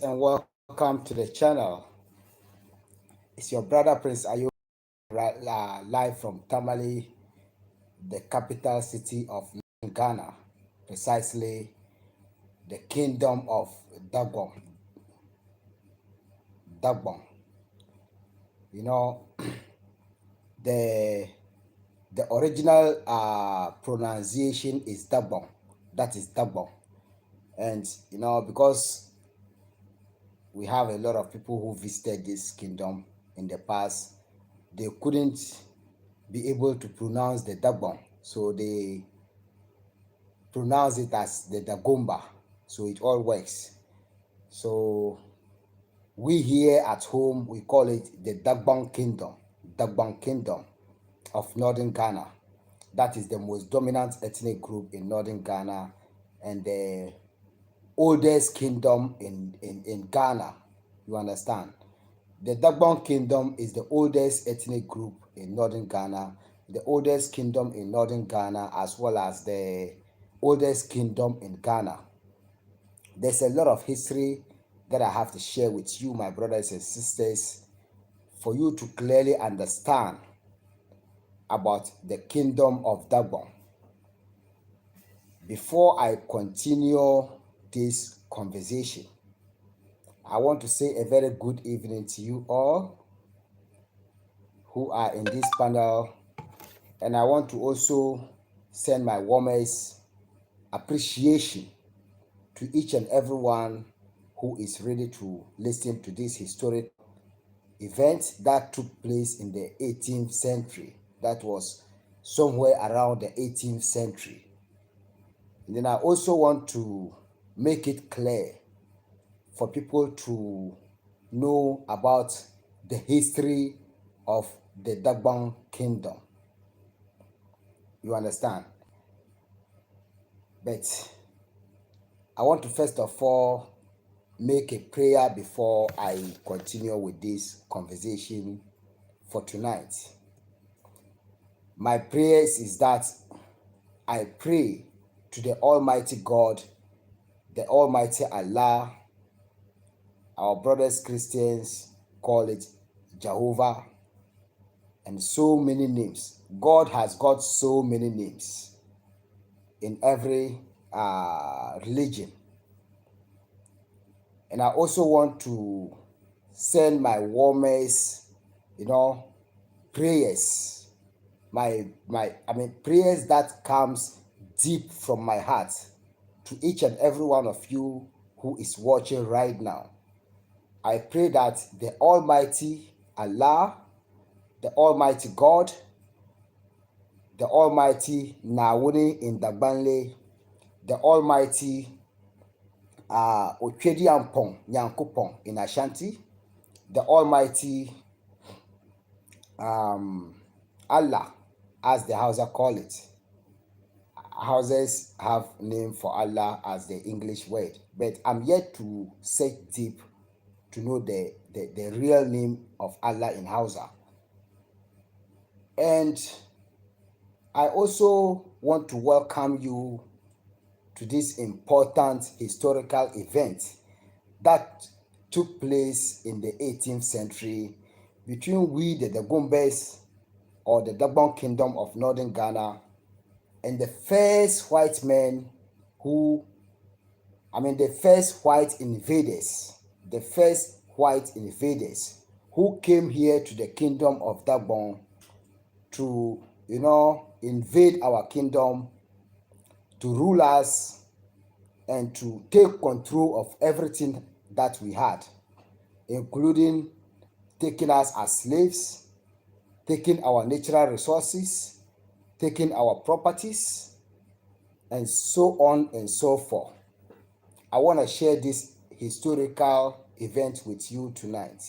And welcome to the channel. It's your brother Prince Ayo, live from Tamale, the capital city of Ghana, precisely the kingdom of Dagbon. You know, the the original pronunciation is Dagbon. That is Dagbon, and because we have a lot of people who visited this kingdom in the past, they couldn't be able to pronounce the Dagbon, so they pronounce it as the Dagomba. So it all works. So we here at home, we call it the Dagbon Kingdom of Northern Ghana. That is the most dominant ethnic group in Northern Ghana and the oldest kingdom in Ghana. You understand? The Dagbon Kingdom is the oldest ethnic group in Northern Ghana, the oldest kingdom in Northern Ghana, as well as the oldest kingdom in Ghana. There's a lot of history that I have to share with you, my brothers and sisters, for you to clearly understand about the kingdom of Dagbon. Before I continue this conversation, I want to say a very good evening to you all who are in this panel, and I want to also send my warmest appreciation to each and everyone who is ready to listen to this historic event that took place in the 18th century. That was somewhere around the 18th century. And then I also want to make it clear for people to know about the history of the Dagbon Kingdom. You understand? But I want to first of all make a prayer before I continue with this conversation for tonight. My prayers is that I pray to the Almighty God, the Almighty Allah. Our brothers Christians call it Jehovah, and so many names. God has got so many names in every religion. And I also want to send my warmest, prayers. Prayers that comes deep from my heart to each and every one of you who is watching right now. I pray that the Almighty Allah, the Almighty God, the Almighty Nawuni in Dagbanle, the Almighty Otwedi Ampong Nyankopong in Ashanti, the Almighty Allah, as the Hausa call it. Hausas have name for Allah as the English word, but I'm yet to search deep to know the real name of Allah in Hausa. And I also want to welcome you to this important historical event that took place in the 18th century between we, the Dagombes, or the Dagbon Kingdom of Northern Ghana, and the first white men the first white invaders who came here to the kingdom of Dagbon to, invade our kingdom, to rule us, and to take control of everything that we had, including taking us as slaves, taking our natural resources, taking our properties, and so on and so forth. I want to share this historical event with you tonight.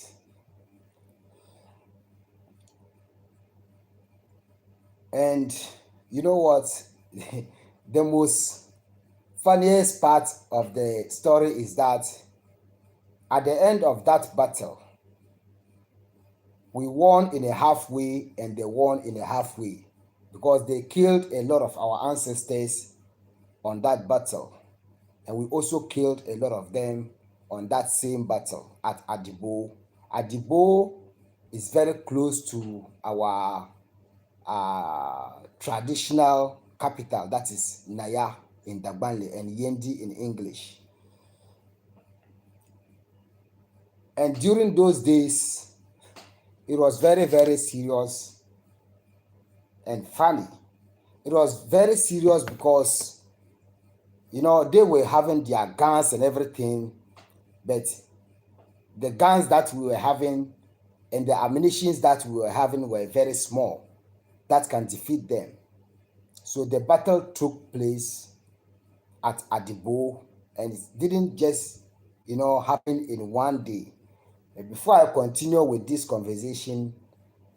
And you know what? The most funniest part of the story is that at the end of that battle, we won in a halfway and they won in a halfway because they killed a lot of our ancestors on that battle. And we also killed a lot of them on that same battle at Adibo. Adibo is very close to our traditional capital, that is Naya in Dagbon and Yendi in English. And during those days, it was very, very serious and funny. It was very serious because, they were having their guns and everything, but the guns that we were having and the ammunitions that we were having were very small that can defeat them. So the battle took place at Adibo, and it didn't just, happen in one day. But before I continue with this conversation,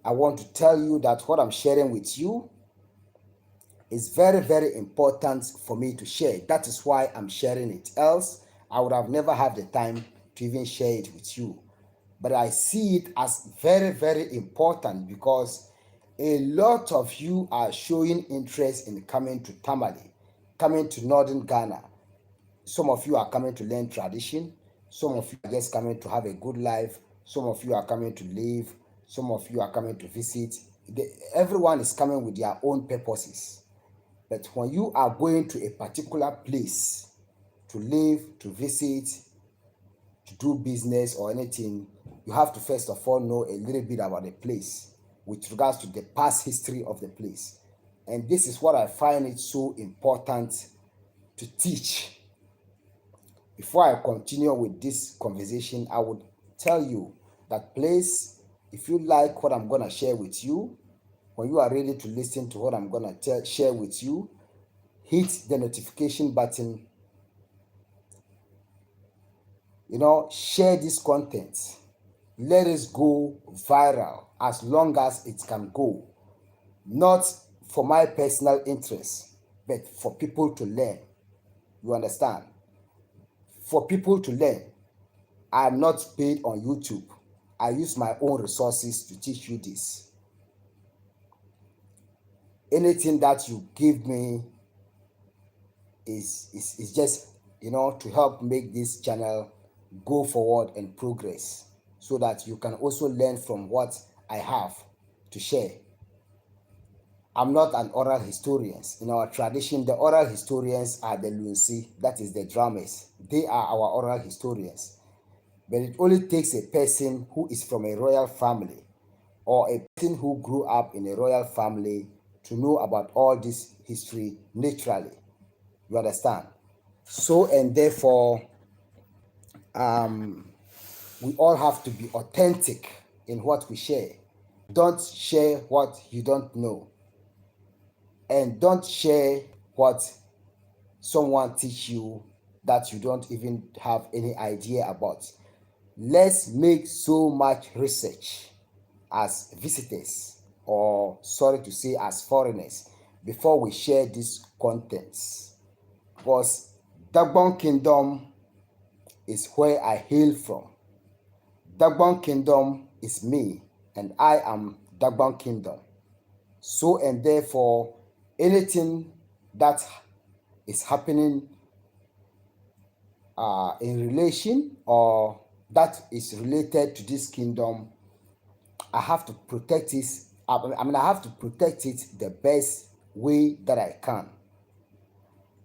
I want to tell you that what I'm sharing with you is very, very important for me to share. That is why I'm sharing it. Else, I would have never had the time to even share it with you. But I see it as very, very important because a lot of you are showing interest in coming to Tamale, coming to northern Ghana. Some of you are coming to learn tradition. Some of you are just coming to have a good life. Some of you are coming to live. Some of you are coming to visit. Everyone is coming with their own purposes. But when you are going to a particular place to live, to visit, to do business or anything, you have to first of all know a little bit about the place with regards to the past history of the place. And this is what I find it so important to teach. Before I continue with this conversation, I would tell you that please, if you like what I'm going to share with you, when you are ready to listen to what I'm going to share with you, hit the notification button. Share this content. Let it go viral as long as it can go. Not for my personal interest, but for people to learn. You understand? For people to learn. I'm not paid on YouTube. I use my own resources to teach you this. Anything that you give me is just, to help make this channel go forward and progress so that you can also learn from what I have to share. I'm not an oral historian. In our tradition, the oral historians are the Lunsi, that is the drummers. They are our oral historians. But it only takes a person who is from a royal family or a person who grew up in a royal family to know about all this history naturally. You understand? So, and therefore, we all have to be authentic in what we share. Don't share what you don't know. And don't share what someone teach you that you don't even have any idea about. Let's make so much research as visitors, or sorry to say as foreigners, before we share these contents. Because Dagbon Kingdom is where I hail from. Dagbon Kingdom is me, and I am Dagbon Kingdom. So and therefore, anything that is happening in relation or that is related to this kingdom, I have to protect it. I have to protect it the best way that I can.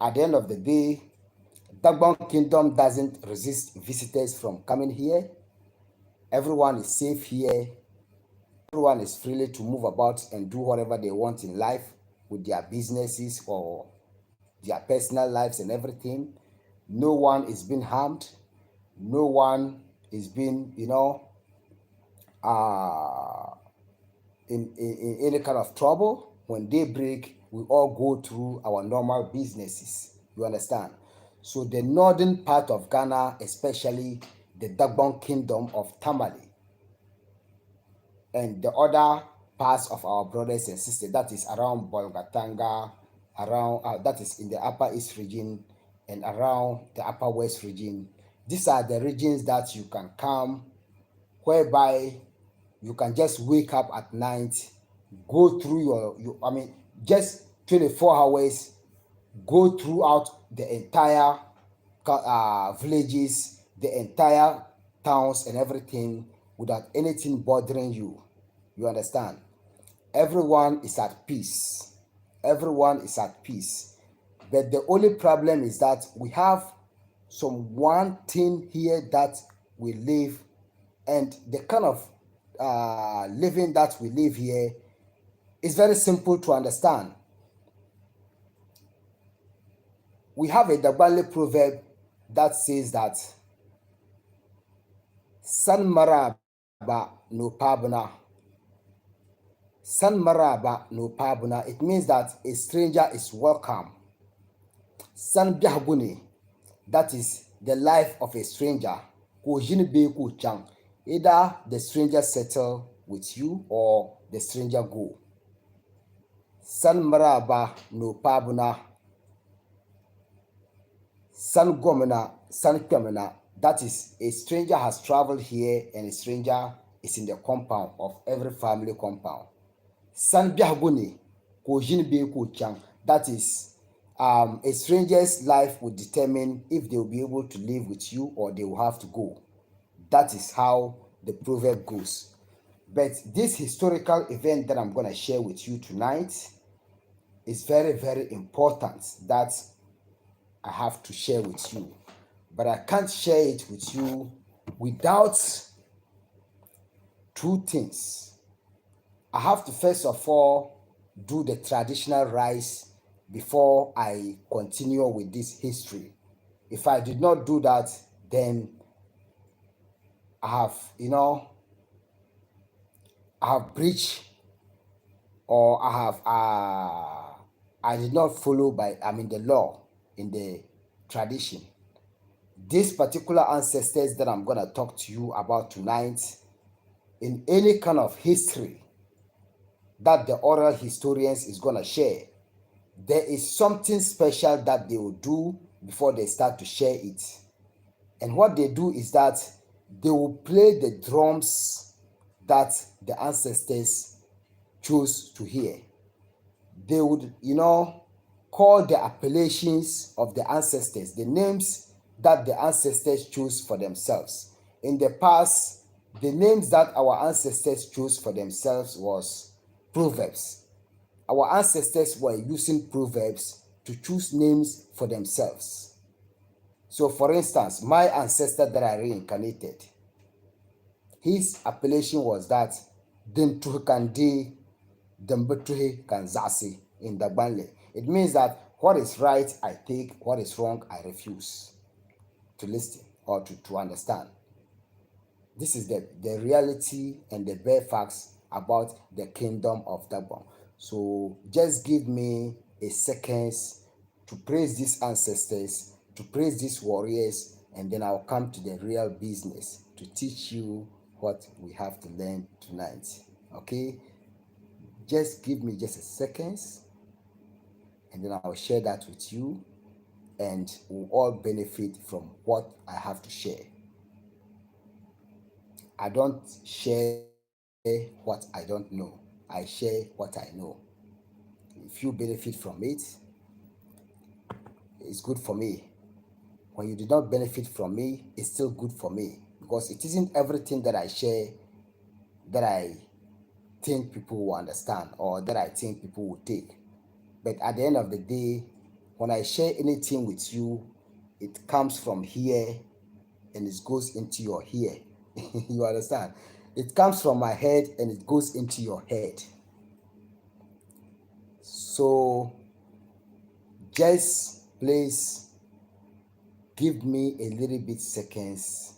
At the end of the day, Dagbon Kingdom doesn't resist visitors from coming here. Everyone is safe here. Everyone is free to move about and do whatever they want in life with their businesses or their personal lives and everything. No one is being harmed. No one is being, in any kind of trouble. When they break, we all go through our normal businesses. You understand? So the northern part of Ghana, especially the Dagbon Kingdom of Tamale, and the other parts of our brothers and sisters, that is around Bolgatanga, around that is in the Upper East region and around the Upper West region. These are the regions that you can come, whereby you can just wake up at night, go through just 24 hours, go throughout the entire villages, the entire towns and everything without anything bothering you. You understand? Everyone is at peace. Everyone is at peace. But the only problem is that we have some one thing here that we live, and the kind of living that we live here is very simple to understand. We have a Dagbale proverb that says that San Maraba no Pabuna. San Maraba no Pabuna. It means that a stranger is welcome. San Biahguni, that is the life of a stranger. Either the stranger settle with you or the stranger go. San Maraba no Pabuna. San Gomina, San Kwemina, that is a stranger has traveled here and a stranger is in the compound of every family compound. San Biahguni, ko jin be ko chang, that is a stranger's life will determine if they will be able to live with you or they will have to go. That is how the proverb goes. But this historical event that I'm going to share with you tonight is very, very important that I have to share with you. But I can't share it with you without two things. I have to first of all do the traditional rites before I continue with this history. If I did not do that, then I have breached, or I did not follow the law in the tradition. These particular ancestors that I'm going to talk to you about tonight, in any kind of history that the oral historians is going to share, there is something special that they will do before they start to share it. And what they do is that they will play the drums that the ancestors chose to hear. They would, call the appellations of the ancestors, the names that the ancestors chose for themselves. In the past, the names that our ancestors chose for themselves was proverbs. Our ancestors were using proverbs to choose names for themselves. So, for instance, my ancestor that I reincarnated, his appellation was that Dintuhkandi Dembetuhe Kanzasi in Dagbanle. It means that what is right, I take, what is wrong, I refuse to listen or to understand. This is the reality and the bare facts about the kingdom of Dagbon. So just give me a second to praise these ancestors, to praise these warriors, and then I'll come to the real business to teach you what we have to learn tonight. Okay? Just give me just a second, and then I'll share that with you, and we'll all benefit from what I have to share. I don't share what I don't know. I share what I know. If you benefit from it, it's good for me. When you do not benefit from me, it's still good for me, because it isn't everything that I share that I think people will understand or that I think people will take. But at the end of the day, when I share anything with you, it comes from here and it goes into your here. You understand? It comes from my head and it goes into your head. So just please give me a little bit seconds,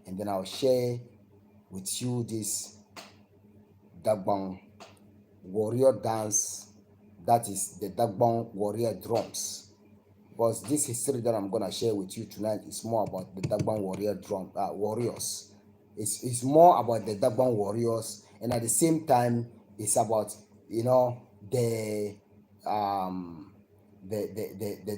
and then I'll share with you this Dagbon warrior dance, that is the Dagbon warrior drums. Because this history that I'm gonna share with you tonight is more about the Dagbon warriors. It's more about the Dagbon warriors, and at the same time, it's about the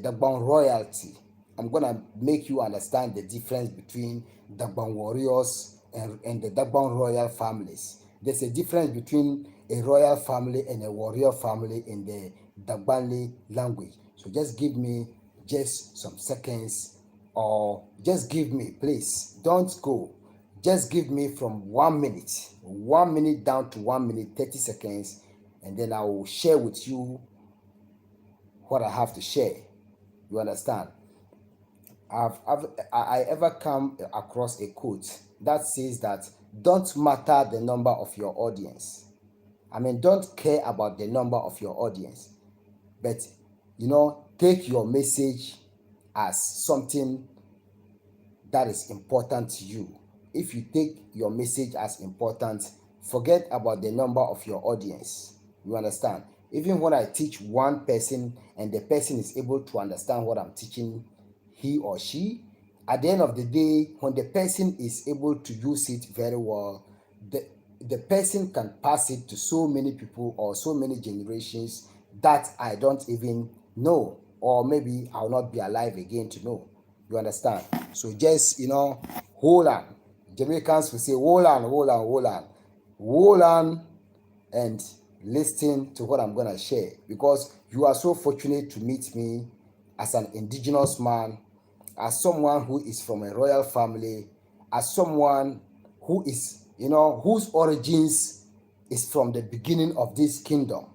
Dagbon royalty. I'm gonna make you understand the difference between Dagbon warriors and the Dagbon royal families. There's a difference between a royal family and a warrior family in the Dagbali language. So just give me just some seconds or just give me, please don't go, just give me from 1 minute down to 1 minute 30 seconds, and then I will share with you what I have to share. You understand? I ever come across a quote that says that don't matter the number of your audience. I mean, don't care about the number of your audience, but take your message as something that is important to you. If you take your message as important, forget about the number of your audience. You understand? Even when I teach one person and the person is able to understand what I'm teaching, he or she, at the end of the day, when the person is able to use it very well, the person can pass it to so many people or so many generations that I don't even know, or maybe I'll not be alive again to know. You understand? So just hold on. Jamaicans will say hold on, hold on, hold on, hold on, and listen to what I'm gonna share, because you are so fortunate to meet me as an indigenous man, as someone who is from a royal family, as someone who is, whose origins is from the beginning of this kingdom.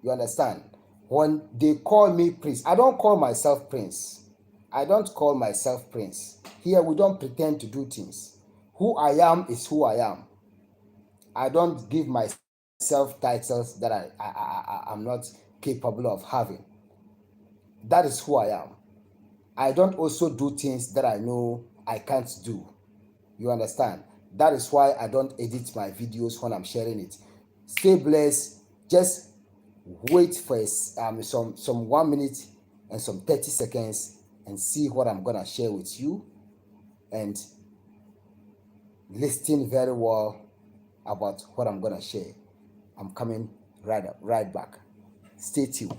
You understand? When they call me prince, I don't call myself prince. I don't call myself prince. Here we don't pretend to do things. Who I am is who I am. I don't give myself titles that I'm not capable of having. That is who I am. I don't also do things that I know I can't do. You understand? That is why I don't edit my videos when I'm sharing it. Stay blessed. Just wait for some 1 minute and some 30 seconds and see what I'm gonna share with you, and listen very well about what I'm gonna share. I'm coming right back. Stay tuned.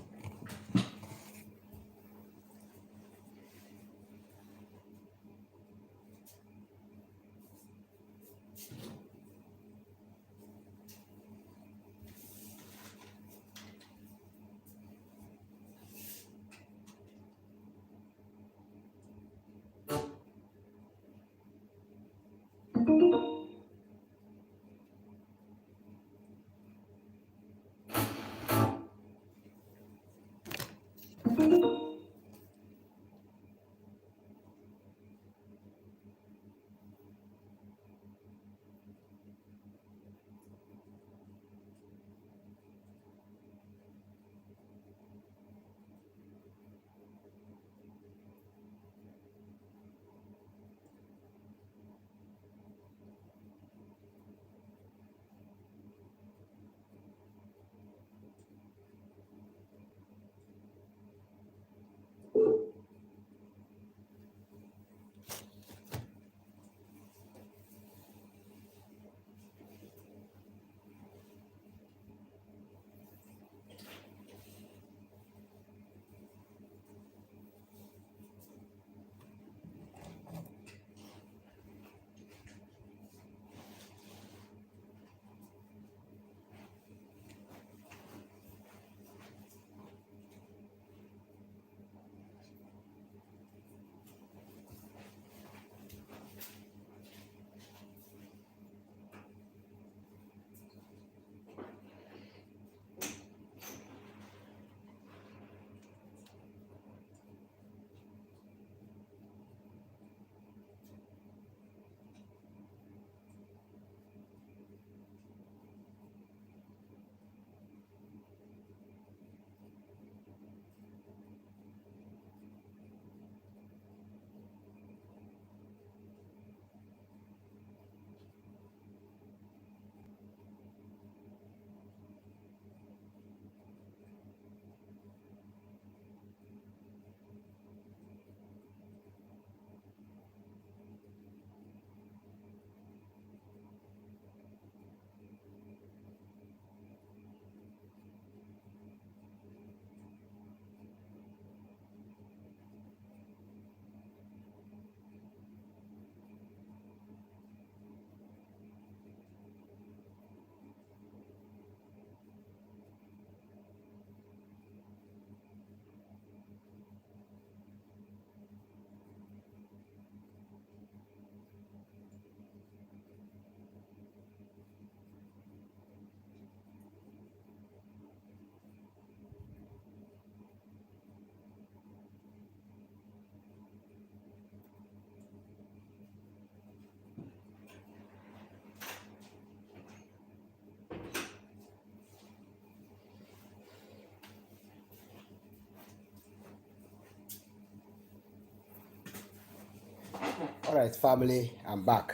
All right, family, I'm back.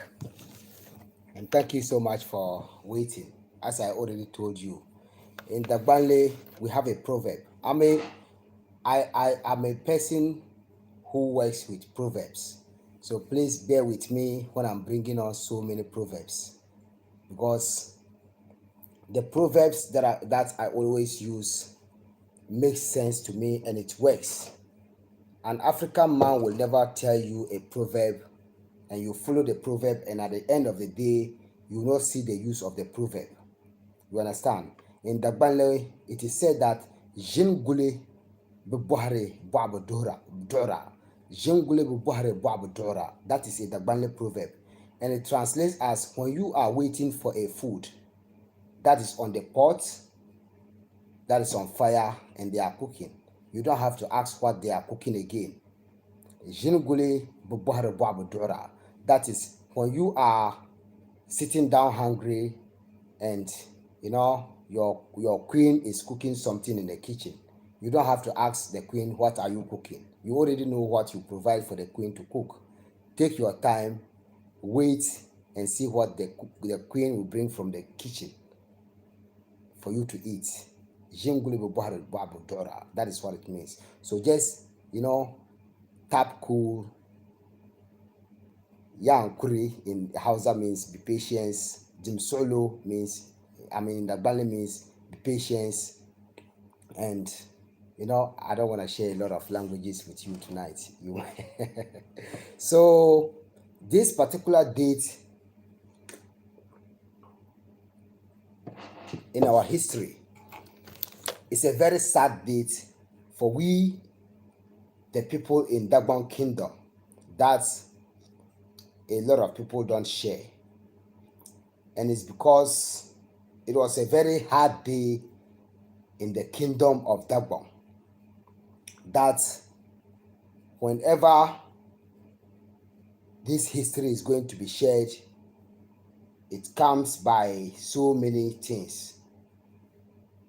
And thank you so much for waiting. As I already told you, in Dagbale, we have a proverb. I'm a person who works with proverbs. So please bear with me when I'm bringing on so many proverbs, because the proverbs that I always use makes sense to me and it works. An African man will never tell you a proverb and you follow the proverb, and at the end of the day, you will not see the use of the proverb. You understand? In Dagbale, it is said that Jingule Bubuhare Babu Dora. Jingule Bubuhare Babu Dora. That is a Dagbale proverb. And it translates as when you are waiting for a food that is on the pot, that is on fire, and they are cooking, you don't have to ask what they are cooking again. Jingule Bubuhare Babu Dora. That is when you are sitting down hungry and your queen is cooking something in the kitchen. You don't have to ask the queen, what are you cooking? You already know what you provide for the queen to cook. Take your time, wait, and see what the queen will bring from the kitchen for you to eat. That is what it means. So just tap cool. Yang Kuri in Hausa means be patient. Jim Solo means, in Dagbale means be patient. And I don't want to share a lot of languages with you tonight. So this particular date in our history is a very sad date for we, the people in Dagbon Kingdom, that a lot of people don't share. And it's because it was a very hard day in the kingdom of Dagbon, that whenever this history is going to be shared, it comes by so many things.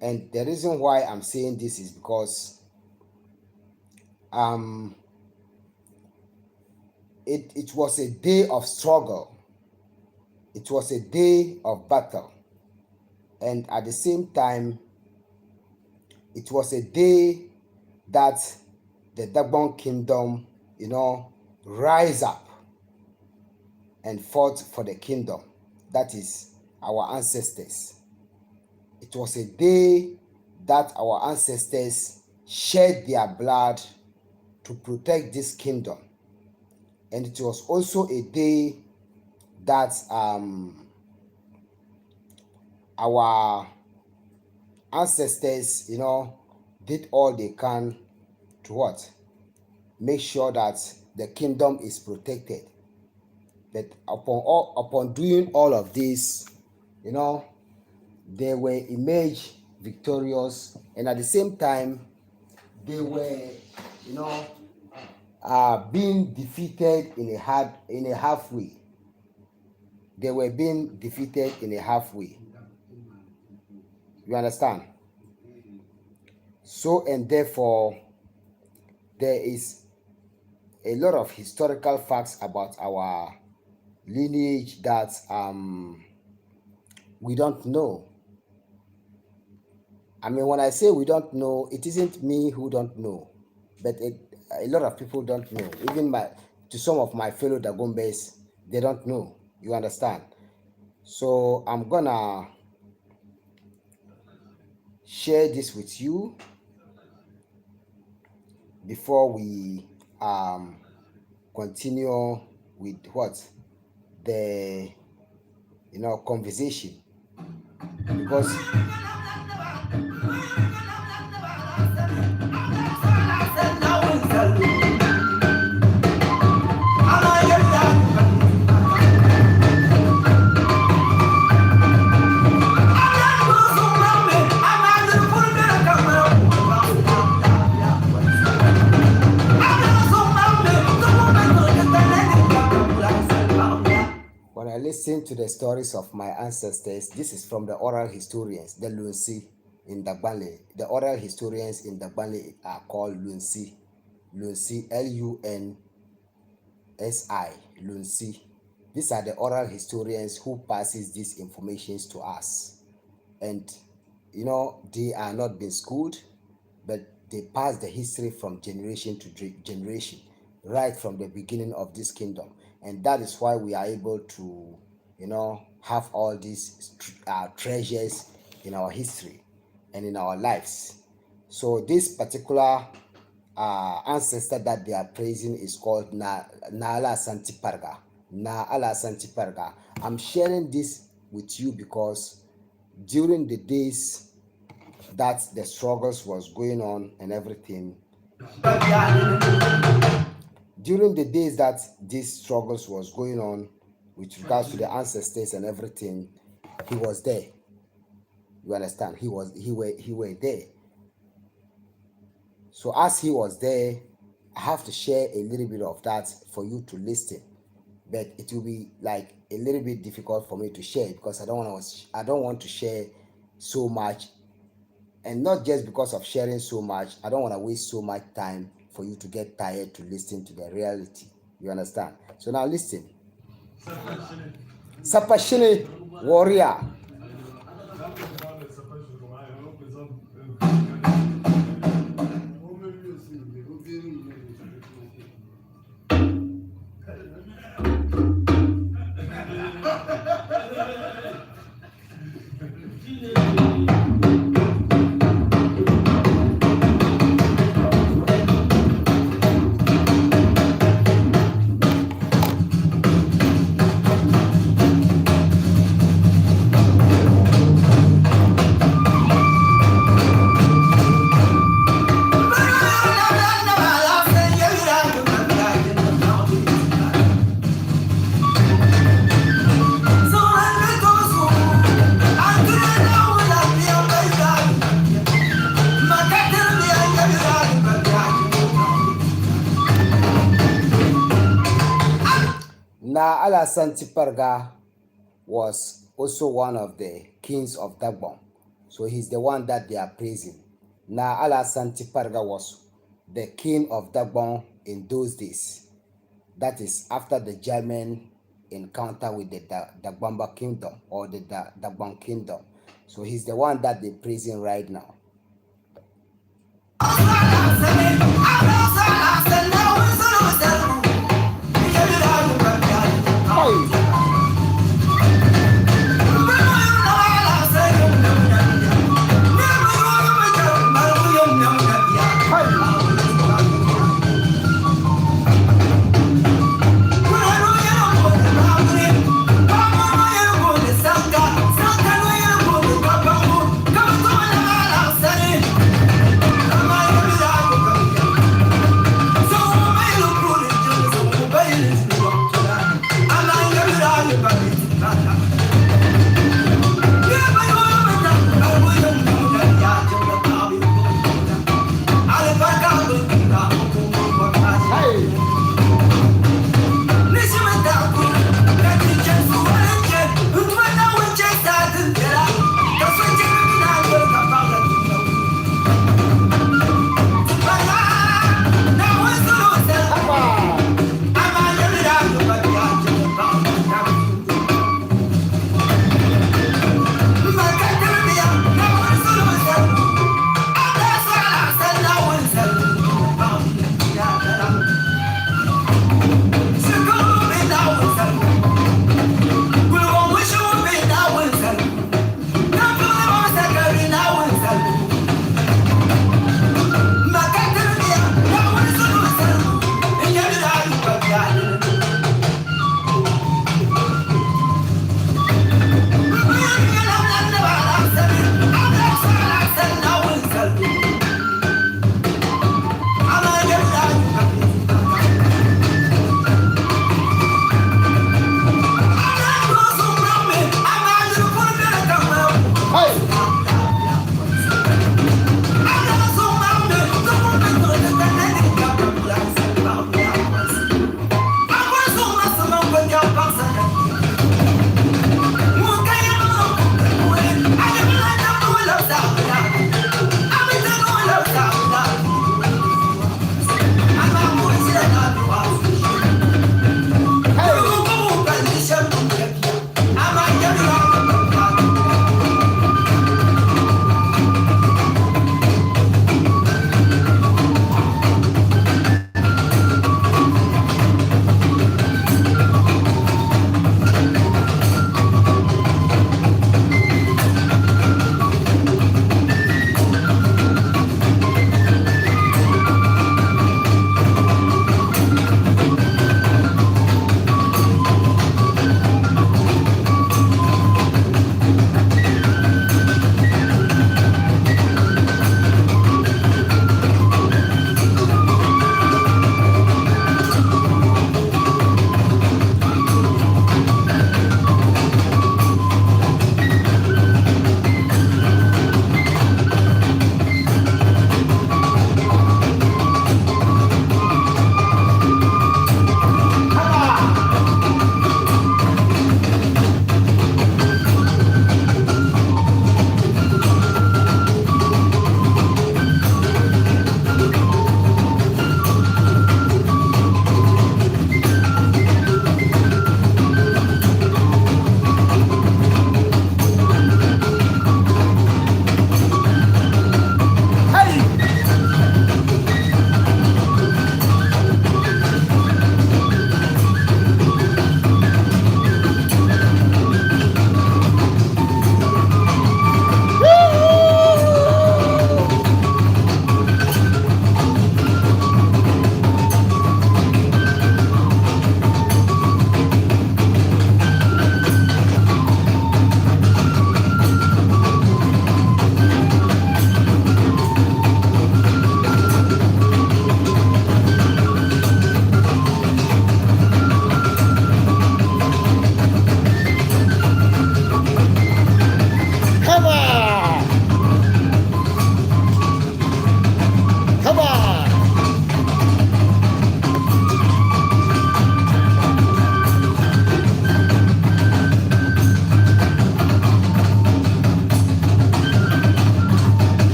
And the reason why I'm saying this is because it was a day of struggle. It was a day of battle. And at the same time, it was a day that the Dagbon Kingdom, rise up and fought for the kingdom. That is our ancestors. It was a day that our ancestors shed their blood to protect this kingdom. And it was also a day that our ancestors, did all they can to what? Make sure that the kingdom is protected. But upon doing all of this, they were emerged victorious, and at the same time, they were, being defeated in a halfway. They were being defeated in a halfway. You understand? So, and therefore, there is a lot of historical facts about our lineage that we don't know. When I say we don't know, it isn't me who don't know, but a lot of people don't know. Even to some of my fellow Dagombes, they don't know. You understand? So I'm gonna share this with you before we continue with the conversation, because when I listen to the stories of my ancestors, this is from the oral historians, the Lunsi in Dagbale. The oral historians in Dagbale are called Lunsi. Lunsi, Lunsi. S.I. Lunsi. These are the oral historians who passes these informations to us. And they are not being schooled, but they pass the history from generation to generation, right from the beginning of this kingdom. And that is why we are able to have all these treasures in our history and in our lives. So this particular ancestor that they are praising is called Naala Santiparga. Naala Santiparga. I'm sharing this with you because during the days that the struggles was going on and everything, during the days that these struggles was going on with regards to the ancestors and everything, he was there. You understand? He were there. So as he was there, I have to share a little bit of that for you to listen. But it will be like a little bit difficult for me to share because I don't want to share so much, and not just because of sharing so much. I don't want to waste so much time for you to get tired to listen to the reality. You understand? So now listen. Sapashine warrior. Naa-N-Nigoo Santiparga was also one of the kings of Dagbon. So he's the one that they are praising. Naa-N-Nigoo Santiparga was the king of Dagbon in those days. That is after the German encounter with the Dagbon Kingdom or the Dagbon Kingdom. So he's the one that they're praising right now.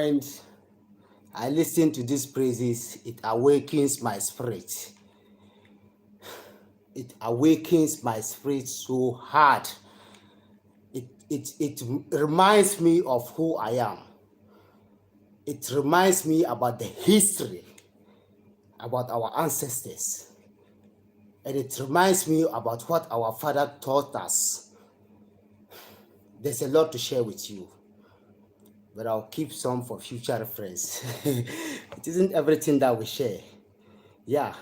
when I listen to these praises, it awakens my spirit. It awakens my spirit so hard. It reminds me of who I am. It reminds me about the history, about our ancestors. And it reminds me about what our father taught us. There's a lot to share with you, but I'll keep some for future reference. It isn't everything that we share. Yeah.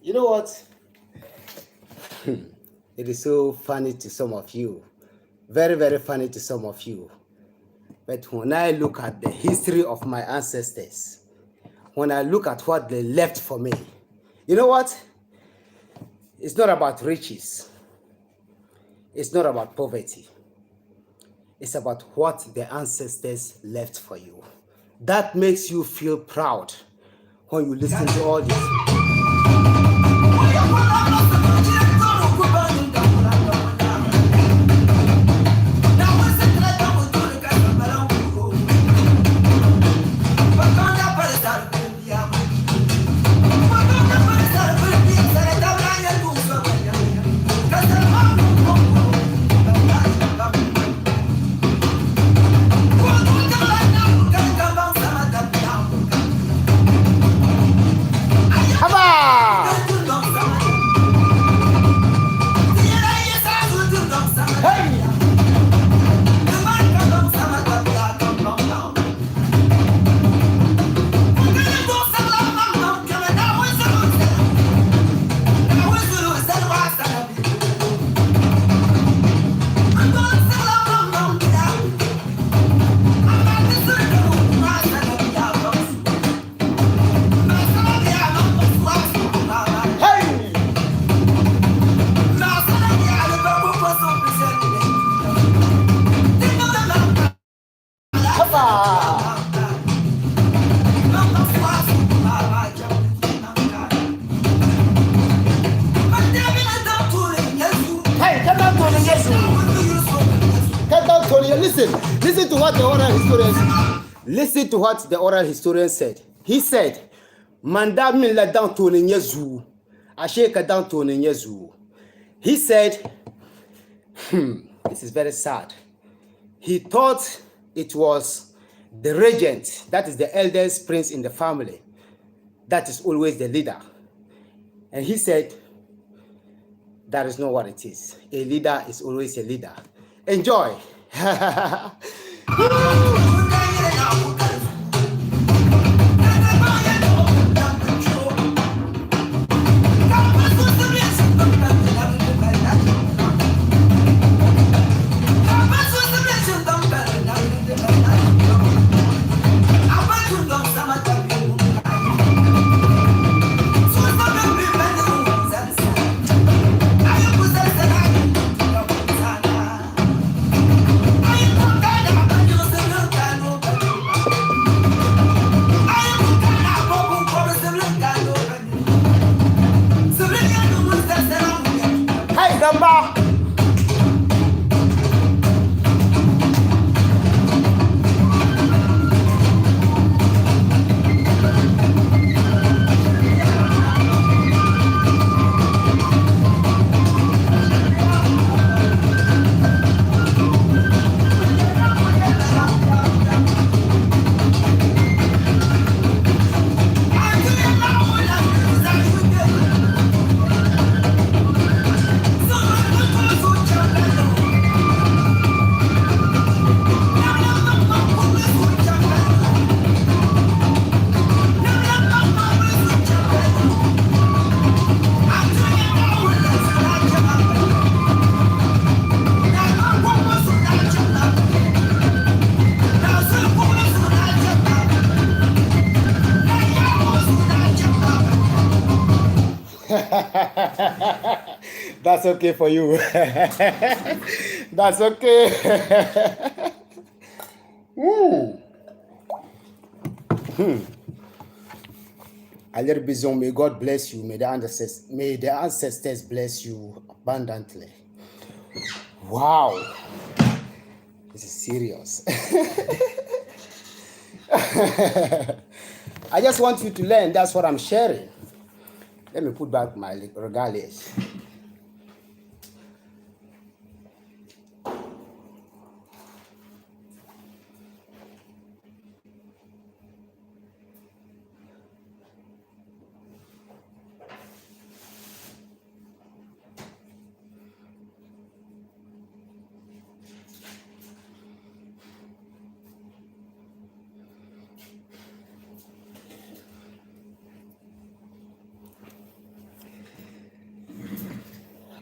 You know what? It is so funny to some of you. Very, very funny to some of you. But when I look at the history of my ancestors, when I look at what they left for me, you know what? It's not about riches. It's not about poverty. It's about what the ancestors left for you. That makes you feel proud when you listen to all this. Listen to what the oral historian said. He said, Manda min la down to Nyezu. Asheka down to Nyezu. He said, this is very sad. He thought it was the regent, that is the eldest prince in the family, that is always the leader. And he said, that is not what it is. A leader is always a leader. Enjoy. Hey, Gamba! That's okay for you. That's okay. A little bit, may God bless you. May the ancestors bless you abundantly. Wow. This is serious. I just want you to learn. That's what I'm sharing. Let me put back my regardless.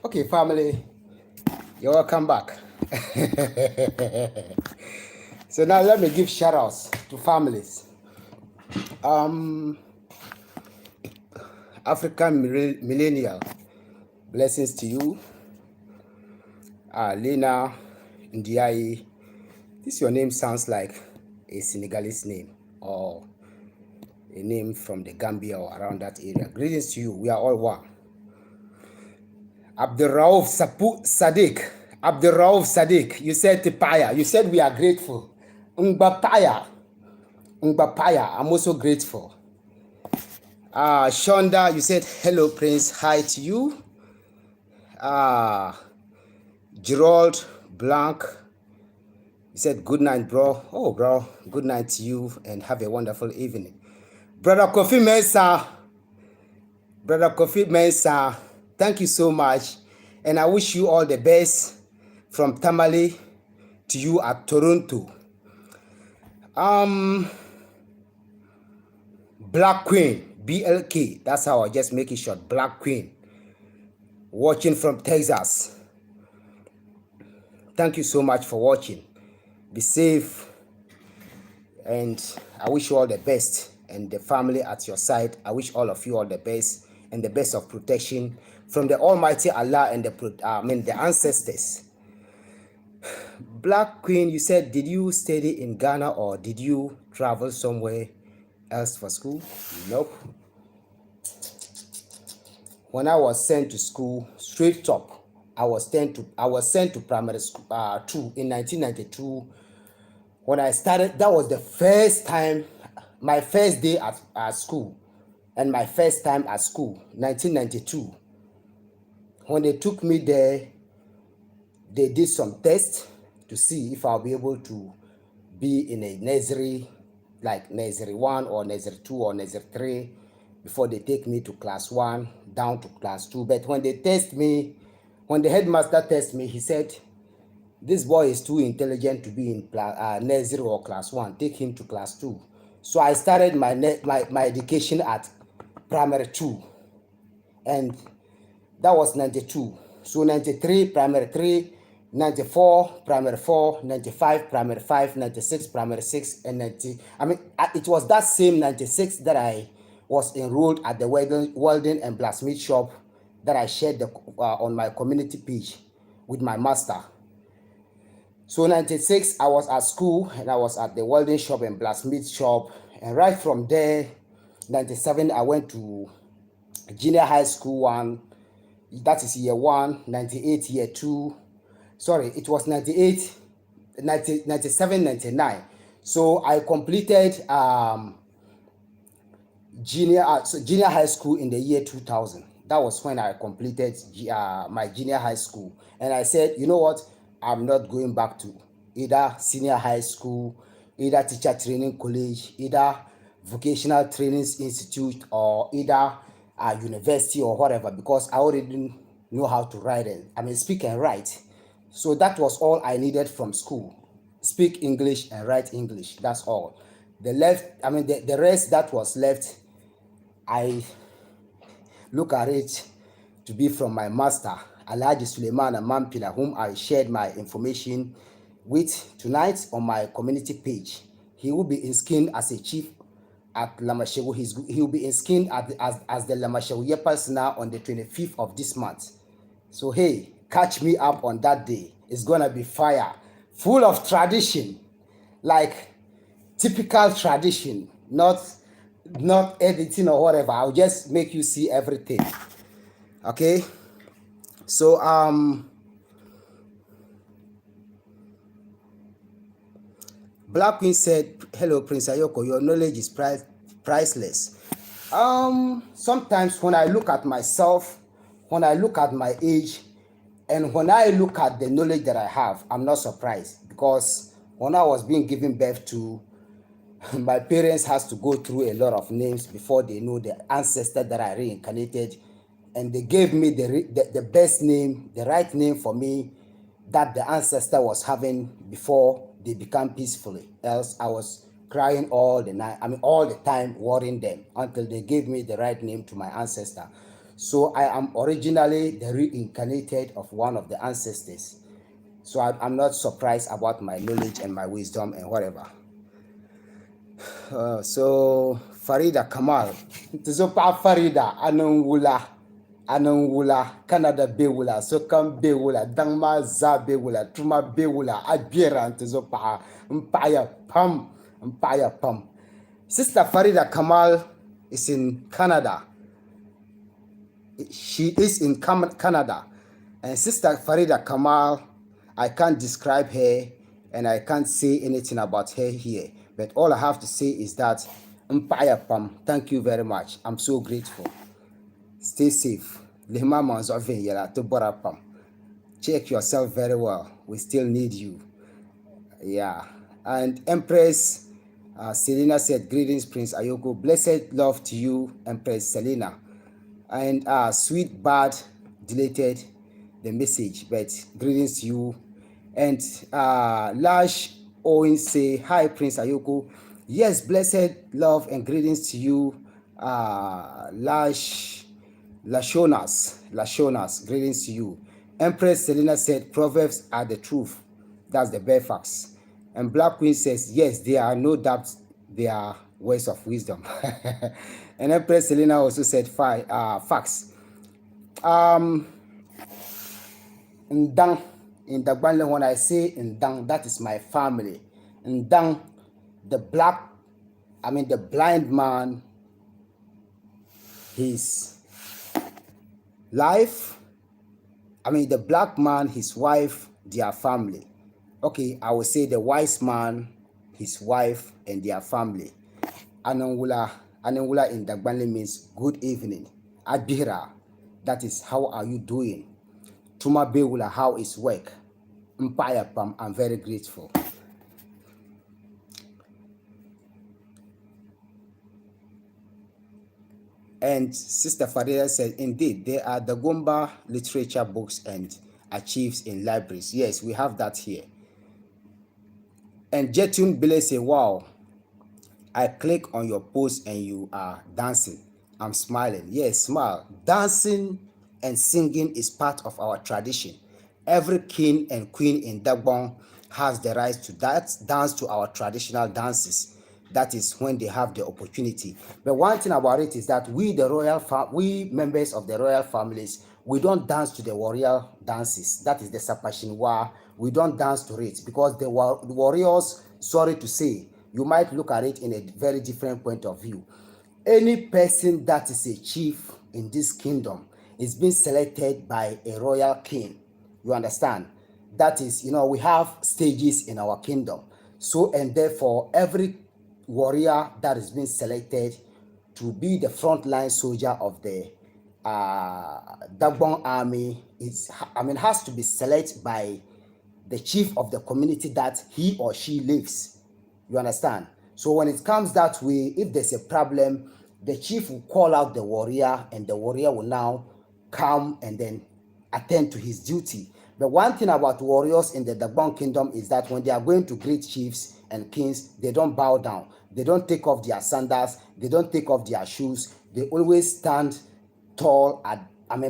Okay, family, you're welcome back. So now let me give shout outs to families. African millennial, blessings to you. Lena Ndiaye, this your name sounds like a Senegalese name or a name from the Gambia or around that area. Greetings to you. We are all one. Abdurrauf Sadiq, you said Tipaya. You said we are grateful. Ngbapaya, I'm also grateful. Shonda, you said hello, Prince. Hi to you. Gerald Blanc, you said good night, bro. Oh, bro, good night to you and have a wonderful evening. Brother Kofi Mensah, thank you so much. And I wish you all the best from Tamale to you at Toronto. Black Queen, BLK, that's how I just make it short. Black Queen, watching from Texas. Thank you so much for watching. Be safe. And I wish you all the best. And the family at your side, I wish all of you all the best and the best of protection from the Almighty Allah and the ancestors. Black Queen, you said, did you study in Ghana or did you travel somewhere else for school? Nope. When I was sent to school, straight up, I was sent to primary school 2 in 1992. when I started, that was the first time, my first day at school, and my first time at school, 1992. When they took me there, they did some tests to see if I'll be able to be in a nursery, like nursery 1 or nursery 2 or nursery 3, before they take me to class 1 down to class 2. But when they test me, when the headmaster tested me, he said, this boy is too intelligent to be in nursery or class 1. Take him to class 2. So I started my education at primary 2, and that was 92. So 93 primary 3, 94 primary 4, 95 primary 5, 96 primary 6, and 90. It was that same 96 that I was enrolled at the welding and blacksmith shop that I shared on my community page with my master. So 96, I was at school, and I was at the welding shop and blacksmith shop. And right from there, 97, I went to junior high school 1. That is year 1, 98, year 2. Sorry, it was 98, 90, 97, 99. So I completed junior high school in the year 2000. That was when I completed my junior high school. And I said, you know what? I'm not going back to either senior high school, either teacher training college, either vocational training institute, or either university or whatever, because I already know how to write it. Speak and write. So that was all I needed from school. Speak English and write English. That's all. The rest that was left, I look at it to be from my master, Alhaji Suleiman Mampila, whom I shared my information with tonight on my community page. He will be skinned as a chief at Lamashegu. He will be skinned as the Lamashegu Yepasna on the 25th of this month. So hey, catch me up on that day. It's gonna be fire, full of tradition, like typical tradition, not editing or whatever. I'll just make you see everything. Okay. So Black Queen said, hello Prince Ayoko, your knowledge is priceless. Sometimes when I look at myself, when I look at my age, and when I look at the knowledge that I have, I'm not surprised, because when I was being given birth to, my parents has to go through a lot of names before they know the ancestor that I reincarnated, and they gave me the best name, the right name for me, that the ancestor was having before they become peacefully. Else I was crying all the night, all the time, worrying them, until they gave me the right name to my ancestor. So I am originally the reincarnated of one of the ancestors. So I'm not surprised about my knowledge and my wisdom and whatever. So Farida Kamal, Tizopa Farida Anangula, Canada Bewula, Sokam Bewula, Dangma Za Bewula, Tuma Bewula, Adbiran Tizopa, Mpaya Pam. Sister Farida Kamal is in Canada. She is in Canada. And Sister Farida Kamal, I can't describe her and I can't say anything about her here. But all I have to say is that, Mpaya Pam, thank you very much. I'm so grateful. Stay safe. Check yourself very well. We still need you. Yeah. And Empress Selena said, greetings, Prince Ayoko. Blessed love to you, Empress Selena. And Sweet Bad deleted the message, but greetings to you. And Lash Owen say, hi, Prince Ayoko. Yes, blessed love and greetings to you, Lashonas, greetings to you. Empress Selena said, Proverbs are the truth. That's the bare facts. And Black Queen says, yes, there are no doubts, they are words of wisdom. And Empress Selena also said facts. Ndang, in Dagbon, when I say Ndang, that is my family. Ndang, the blind man, his life, the black man, his wife, their family. Okay, I will say the wise man his wife, and their family. Anangula in Dagbani means good evening. Adbira, that is how are you doing? Tuma Bewula, how is work? Mpaya Pam, I'm very grateful. And Sister Farida said, indeed, there are the Gomba literature books and archives in libraries. Yes, we have that here. And Jetun Bile say, wow, I click on your post and you are dancing. I'm smiling. Yes, smile. Dancing and singing is part of our tradition. Every king and queen in Dagbon has the right to dance to our traditional dances. That is when they have the opportunity. But one thing about it is that we members of the royal families, we don't dance to the warrior dances. That is the Sapashinwa. We don't dance to it because the warriors, sorry to say, you might look at it in a very different point of view. Any person that is a chief in this kingdom is being selected by a royal king. You understand? That is, we have stages in our kingdom. So, and therefore, every warrior that is being selected to be the frontline soldier of the Dagbon army has to be selected by the chief of the community that he or she lives. You understand? So when it comes that way, if there's a problem, the chief will call out the warrior, and the warrior will now come and then attend to his duty. But one thing about warriors in the Dagbon Kingdom is that when they are going to greet chiefs and kings, they don't bow down. They don't take off their sandals. They don't take off their shoes. They always stand tall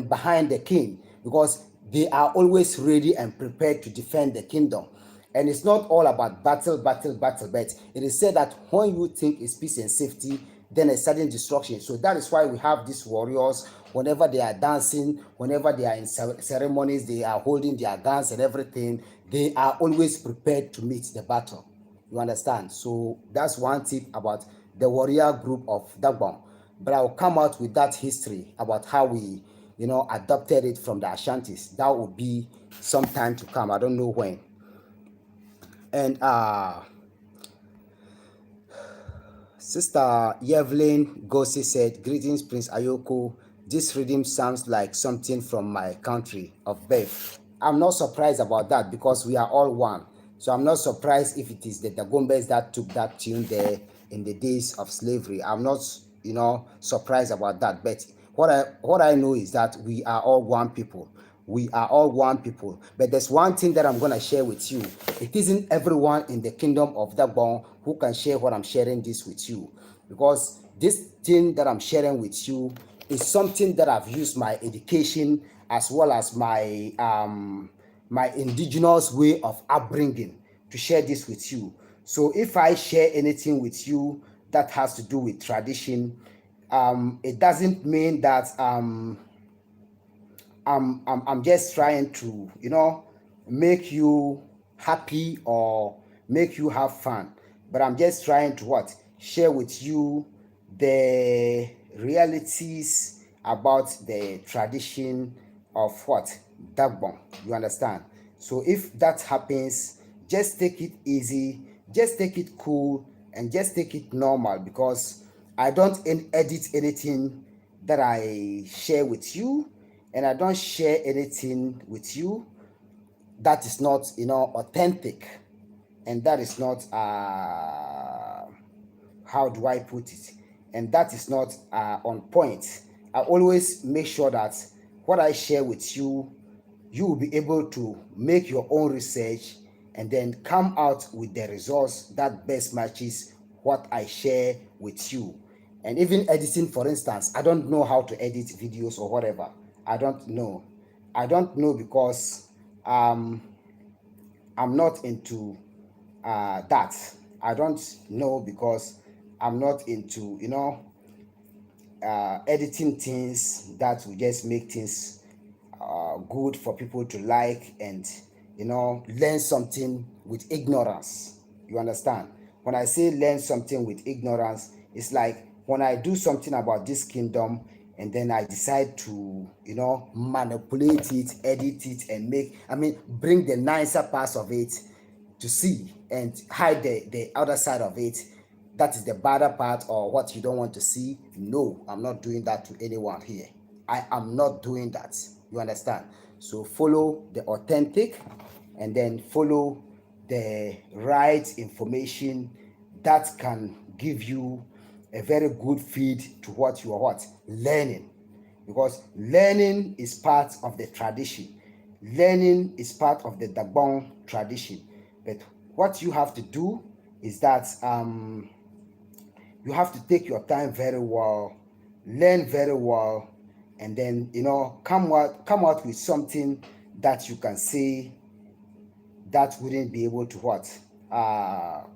behind the king, because they are always ready and prepared to defend the kingdom. And it's not all about battle, but it is said that when you think it's peace and safety, then a sudden destruction. So that is why we have these warriors. Whenever they are dancing, whenever they are in ceremonies, they are holding their guns and everything, they are always prepared to meet the battle. You understand? So that's one tip about the warrior group of Dagbon. But I'll come out with that history about how we, adopted it from the Ashantis. That will be some time to come. I don't know when. And Sister Yevlin Gossi said, greetings, Prince Ayoko. This reading sounds like something from my country of birth. I'm not surprised about that because we are all one. So I'm not surprised if it is the Dagombes that took that tune there in the days of slavery. I'm not, surprised about that. But what I know is that we are all one people. We are all one people. But there's one thing that I'm going to share with you. It isn't everyone in the kingdom of Dagbon who can share what I'm sharing this with you. Because this thing that I'm sharing with you is something that I've used my education as well as my my indigenous way of upbringing to share this with you. So if I share anything with you that has to do with tradition, it doesn't mean that I'm just trying to, make you happy or make you have fun. But I'm just trying to what? Share with you the realities about the tradition of what? Dagbon. You understand? So if that happens, just take it easy, just take it cool, and just take it normal, because I don't edit anything that I share with you, and I don't share anything with you that is not, authentic, and that is not, how do I put it? And that is not on point. I always make sure that what I share with you, you will be able to make your own research and then come out with the results that best matches what I share with you. And even editing, for instance, I don't know how to edit videos or whatever. I don't know because I'm not into that. I don't know because I'm not into, editing things that will just make things good for people to like and, learn something with ignorance. You understand? When I say learn something with ignorance, it's like when I do something about this kingdom and then I decide to, manipulate it, edit it, and bring the nicer parts of it. to see and hide the other side of it. That is the badder part, or what you don't want to see. No, I'm not doing that to anyone here. I am not doing that. You understand? So follow the authentic, and then follow the right information that can give you a very good feed to what you are learning. Because learning is part of the tradition. Learning is part of the Dagbon tradition. But what you have to do is that you have to take your time very well, learn very well, and then come out with something that you can say that wouldn't be able to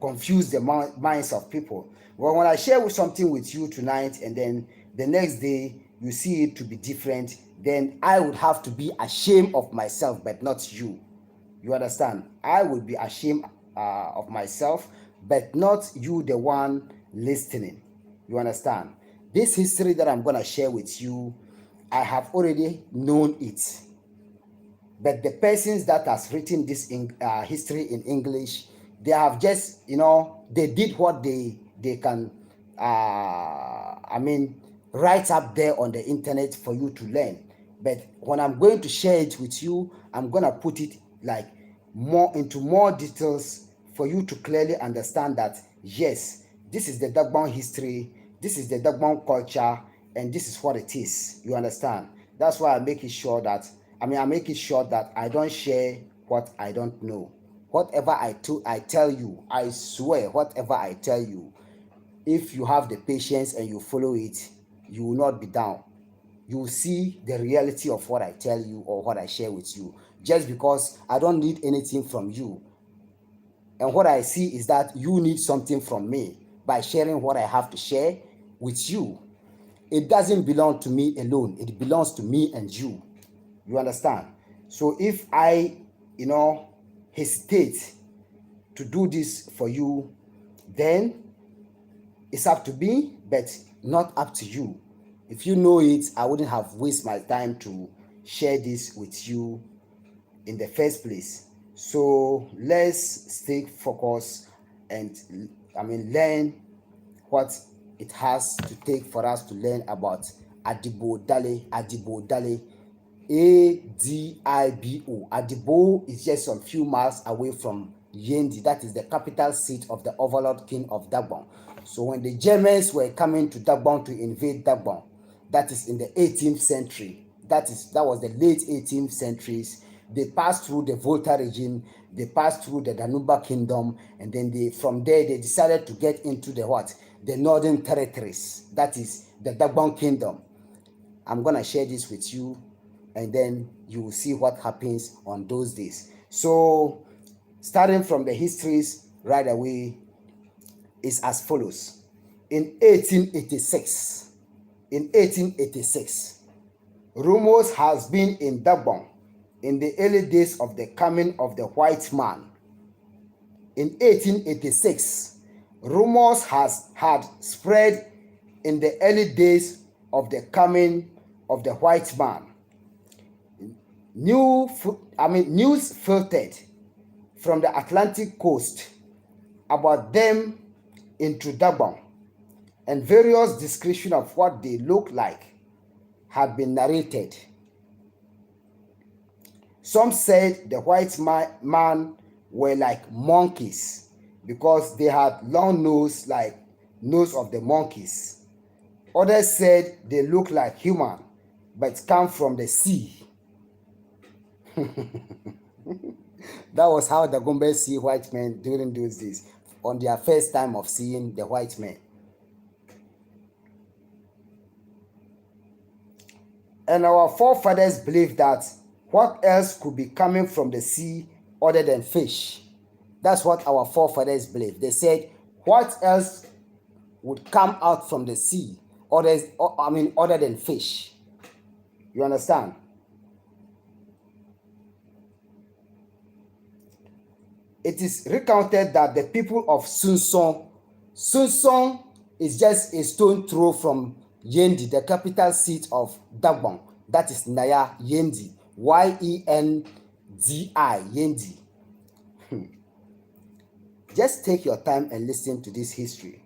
confuse the minds of people. Well, when I share something with you tonight, and then the next day you see it to be different, then I would have to be ashamed of myself, but not you. You understand? I would be ashamed of myself, but not you, the one listening. You understand? This history that I'm going to share with you, I have already known it. But the persons that has written this history in English, they have just, they did what they can, write up there on the internet for you to learn. But when I'm going to share it with you, I'm going to put it like more details for you to clearly understand that, yes, this is the Dagbon history, this is the Dagbon culture, and this is what it is. You understand? That's why I make it sure that I don't share what I don't know. Whatever I tell you, I swear, whatever I tell you, if you have the patience and you follow it, you will not be down. You will see the reality of what I tell you or what I share with you. Just because I don't need anything from you. And what I see is that you need something from me by sharing what I have to share with you. It doesn't belong to me alone. It belongs to me and you. You understand? So if I, hesitate to do this for you, then it's up to me, but not up to you. If you know it, I wouldn't have wasted my time to share this with you in the first place. So let's stay focused and learn what it has to take for us to learn about Adibo, Dali. Adibo. Adibo is just some few miles away from Yendi. That is the capital seat of the overlord king of Dagbon. So when the Germans were coming to Dagbon to invade Dagbon, that is in the 18th century. That was the late 18th centuries. They passed through the Volta region, they passed through the Dagbon Kingdom, and then from there they decided to get into the northern territories. That is the Dagbon Kingdom. I'm gonna share this with you, and then you will see what happens on those days. So starting from the histories right away is as follows. In 1886, rumors has been in Dagbon in the early days of the coming of the white man. In 1886, rumors had spread in the early days of the coming of the white man. News filtered from the Atlantic coast about them into Dagbon, and various descriptions of what they look like have been narrated. Some said the white man were like monkeys because they had long nose like nose of the monkeys. Others said they look like human but come from the sea. That was how the Gombes see white men during those days, on their first time of seeing the white men. And our forefathers believed that what else could be coming from the sea other than fish? That's what our forefathers believed. They said, what else would come out from the sea other than fish? You understand? It is recounted that the people of Sunsong is just a stone throw from Yendi, the capital seat of Dagbon. That is Naya Yendi. Yendi. Yendi. Just take your time and listen to this history.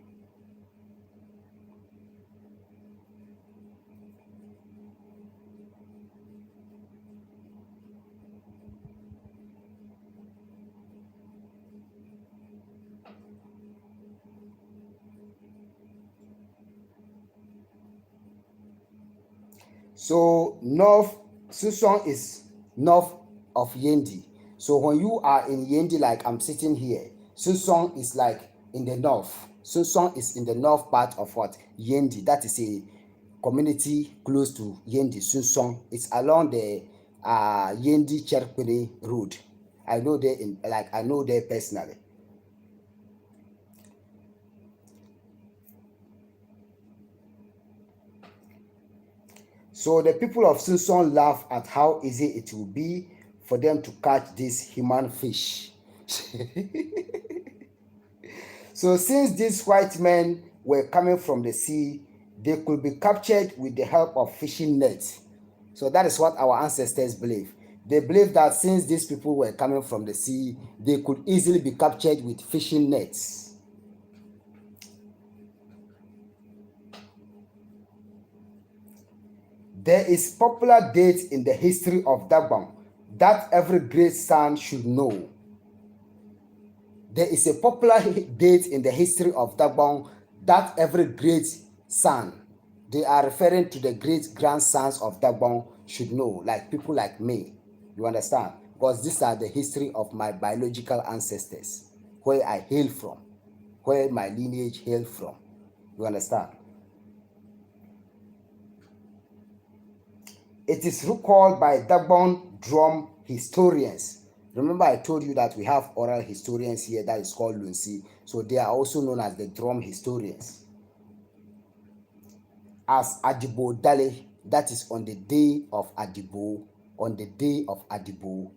So north, Susong is north of Yendi. So when you are in Yendi, like I'm sitting here, Susong is like in the north. Susong is in the north part of what? Yendi. That is a community close to Yendi. Susong. It's along the Yendi Cherkpene road. I know there in like I know there personally. So the people of Simpson laugh at how easy it will be for them to catch this human fish. So since these white men were coming from the sea, they could be captured with the help of fishing nets. So that is what our ancestors believe. They believe that since these people were coming from the sea, they could easily be captured with fishing nets. There is popular date in the history of Dagbon that every great son should know. There is a popular date in the history of Dagbon that every great son, they are referring to the great grandsons of Dagbon, should know, like people like me. You understand? Because these are the history of my biological ancestors, where I hail from, where my lineage hail from. You understand? It is recalled by Dagbon drum historians. Remember I told you that we have oral historians here that is called Lunsi. So they are also known as the drum historians. As Adibo Dali, that is on the day of Adibo, on the day of Adibo.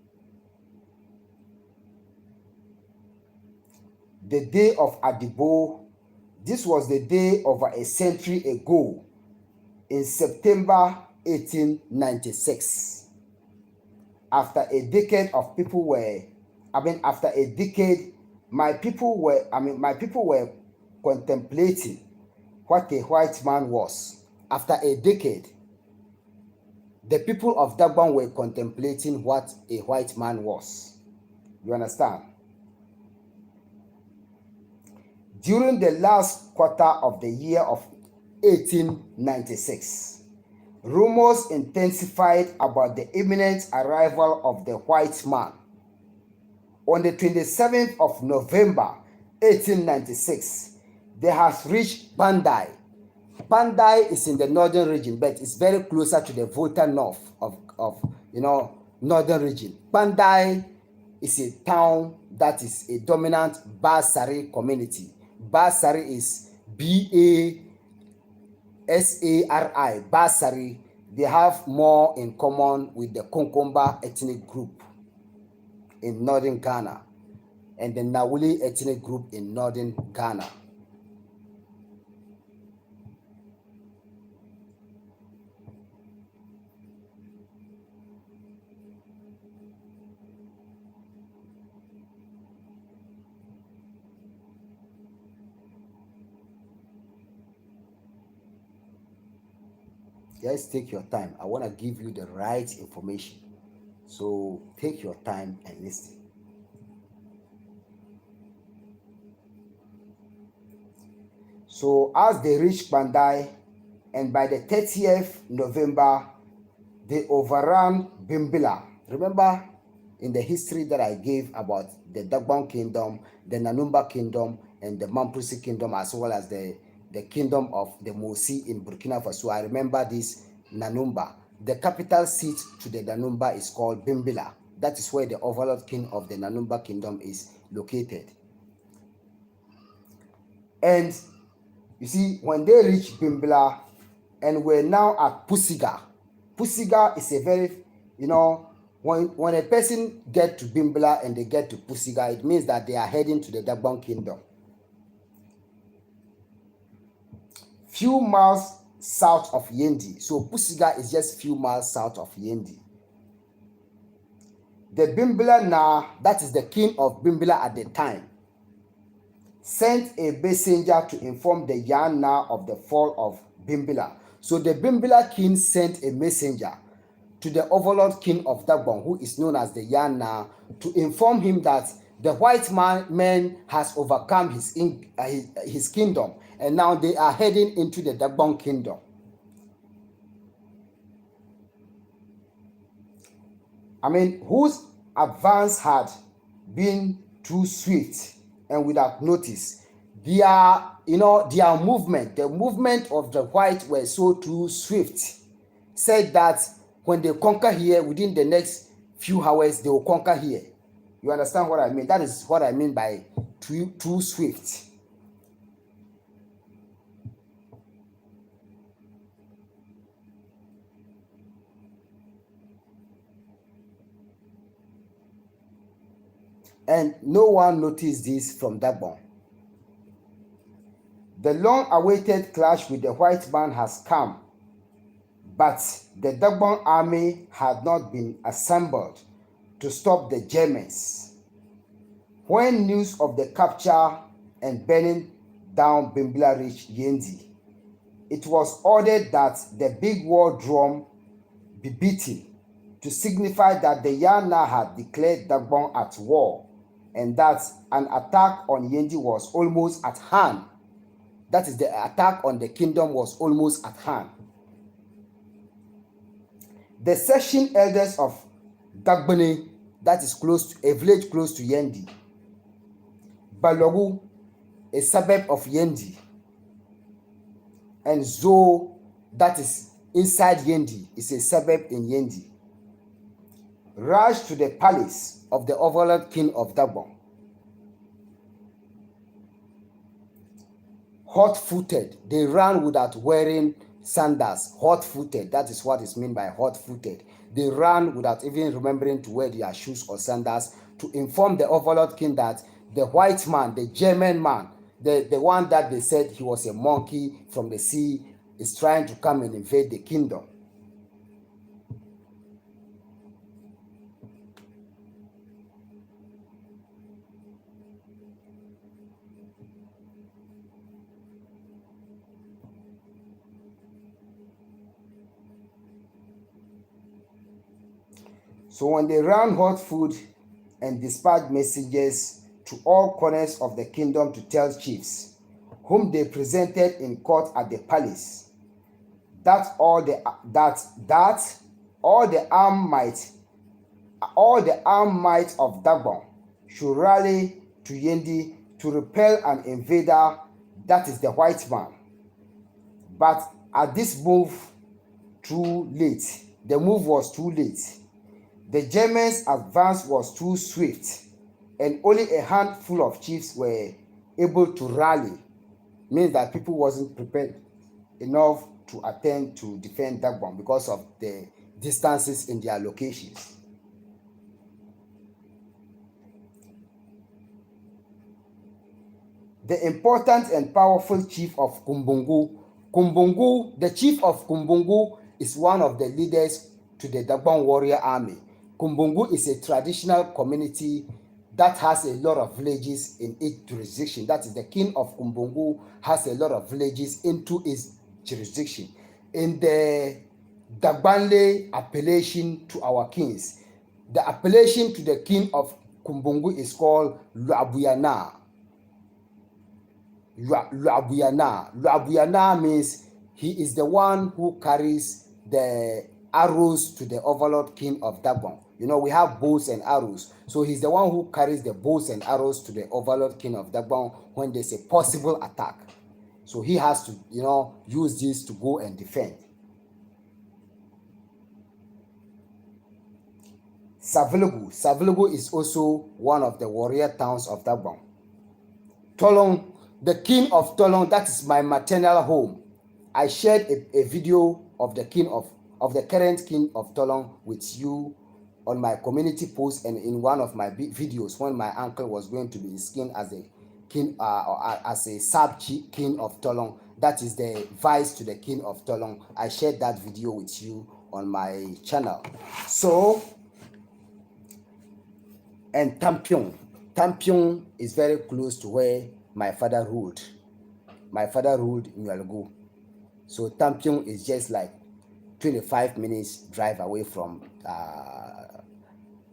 The day of Adibo, this was the day over a century ago in September 1896. After a decade of people were, after a decade, my people were contemplating what a white man was. After a decade, the people of Dagbon were contemplating what a white man was. You understand? During the last quarter of the year of 1896, rumors intensified about the imminent arrival of the white man. On the 27th of November 1896, they has reached Bandai. Bandai is in the northern region, but it's very closer to the Volta north of northern region. Bandai is a town that is a dominant Basari community. Basari is Basari. Basari. They have more in common with the Konkomba ethnic group in northern Ghana and the Nawuli ethnic group in northern Ghana. Just take your time. I want to give you the right information. So take your time and listen. So as they reached Bandai, and by the 30th November, they overran Bimbila. Remember in the history that I gave about the Dagbon Kingdom, the Nanumba Kingdom, and the Mamprisi Kingdom, as well as the Kingdom of the Mosi in Burkina Faso. I remember this Nanumba. The capital seat to the Nanumba is called Bimbila. That is where the overlord king of the Nanumba Kingdom is located. And you see, when they reached Bimbila and were now at Pusiga, Pusiga is a very, when a person get to Bimbila and they get to Pusiga, it means that they are heading to the Dagbon Kingdom. Few miles south of Yendi. So Pusiga is just few miles south of Yendi. The Bimbila Naa, that is the king of Bimbila at the time, sent a messenger to inform the Naa of the fall of Bimbila. So the Bimbila king sent a messenger to the overlord king of Dagbon, who is known as the Naa, to inform him that the white man has overcome his kingdom, and now they are heading into the Dagbon Kingdom. I mean, whose advance had been too swift and without notice. Their movement, the movement of the white were so too swift, said that when they conquer here, within the next few hours, they will conquer here. You understand what I mean? That is what I mean by too swift. And no one noticed this from Dagbon. The long-awaited clash with the white man has come, but the Dagbon army had not been assembled to stop the Germans. When news of the capture and burning down Bimbila reached Yendi, it was ordered that the big war drum be beaten to signify that the Naa had declared Dagbon at war and that an attack on Yendi was almost at hand. That is, the attack on the kingdom was almost at hand. The section elders of Dagbon, that is close to a village close to Yendi, Balogu, a suburb of Yendi, and Zo, that is inside Yendi, is a suburb in Yendi, rushed to the palace of the overlord king of Dagbon. Hot-footed, they ran without wearing sandals. Hot-footed, that is what is meant by hot-footed. They ran without even remembering to wear their shoes or sandals to inform the overlord king that the white man, the German man, the one that they said he was a monkey from the sea, is trying to come and invade the kingdom. So when they ran hot food and dispatched messengers to all corners of the kingdom to tell chiefs, whom they presented in court at the palace, that all the armed might of Dagbon should rally to Yendi to repel an invader, that is the white man. But at this move, the move was too late. The Germans' advance was too swift, and only a handful of chiefs were able to rally. Means that people wasn't prepared enough to attempt to defend Dagbon because of the distances in their locations. The important and powerful chief of Kumbungu, the chief of Kumbungu is one of the leaders to the Dagbon warrior army. Kumbungu is a traditional community that has a lot of villages in its jurisdiction. That is, the king of Kumbungu has a lot of villages into its jurisdiction. In the Dagbanle appellation to our kings, the appellation to the king of Kumbungu is called Luabuyana. Luabuyana means he is the one who carries the arrows to the overlord king of Dagbon. You know, we have bows and arrows. So he's the one who carries the bows and arrows to the overlord king of Dagbon when there's a possible attack. So he has to, use this to go and defend. Savelugu is also one of the warrior towns of Dagbon. Tolong, the king of Tolong, that is my maternal home. I shared a video of the current king of Tolong with you on my community post and in one of my videos when my uncle was going to be skinned as a king, as a sub-king of Tolong. That is the vice to the king of Tolong. I shared that video with you on my channel. So, and Tampion is very close to where my father ruled. My father ruled Naa-N-Nigoo. So Tampion is just like 25 minutes drive away from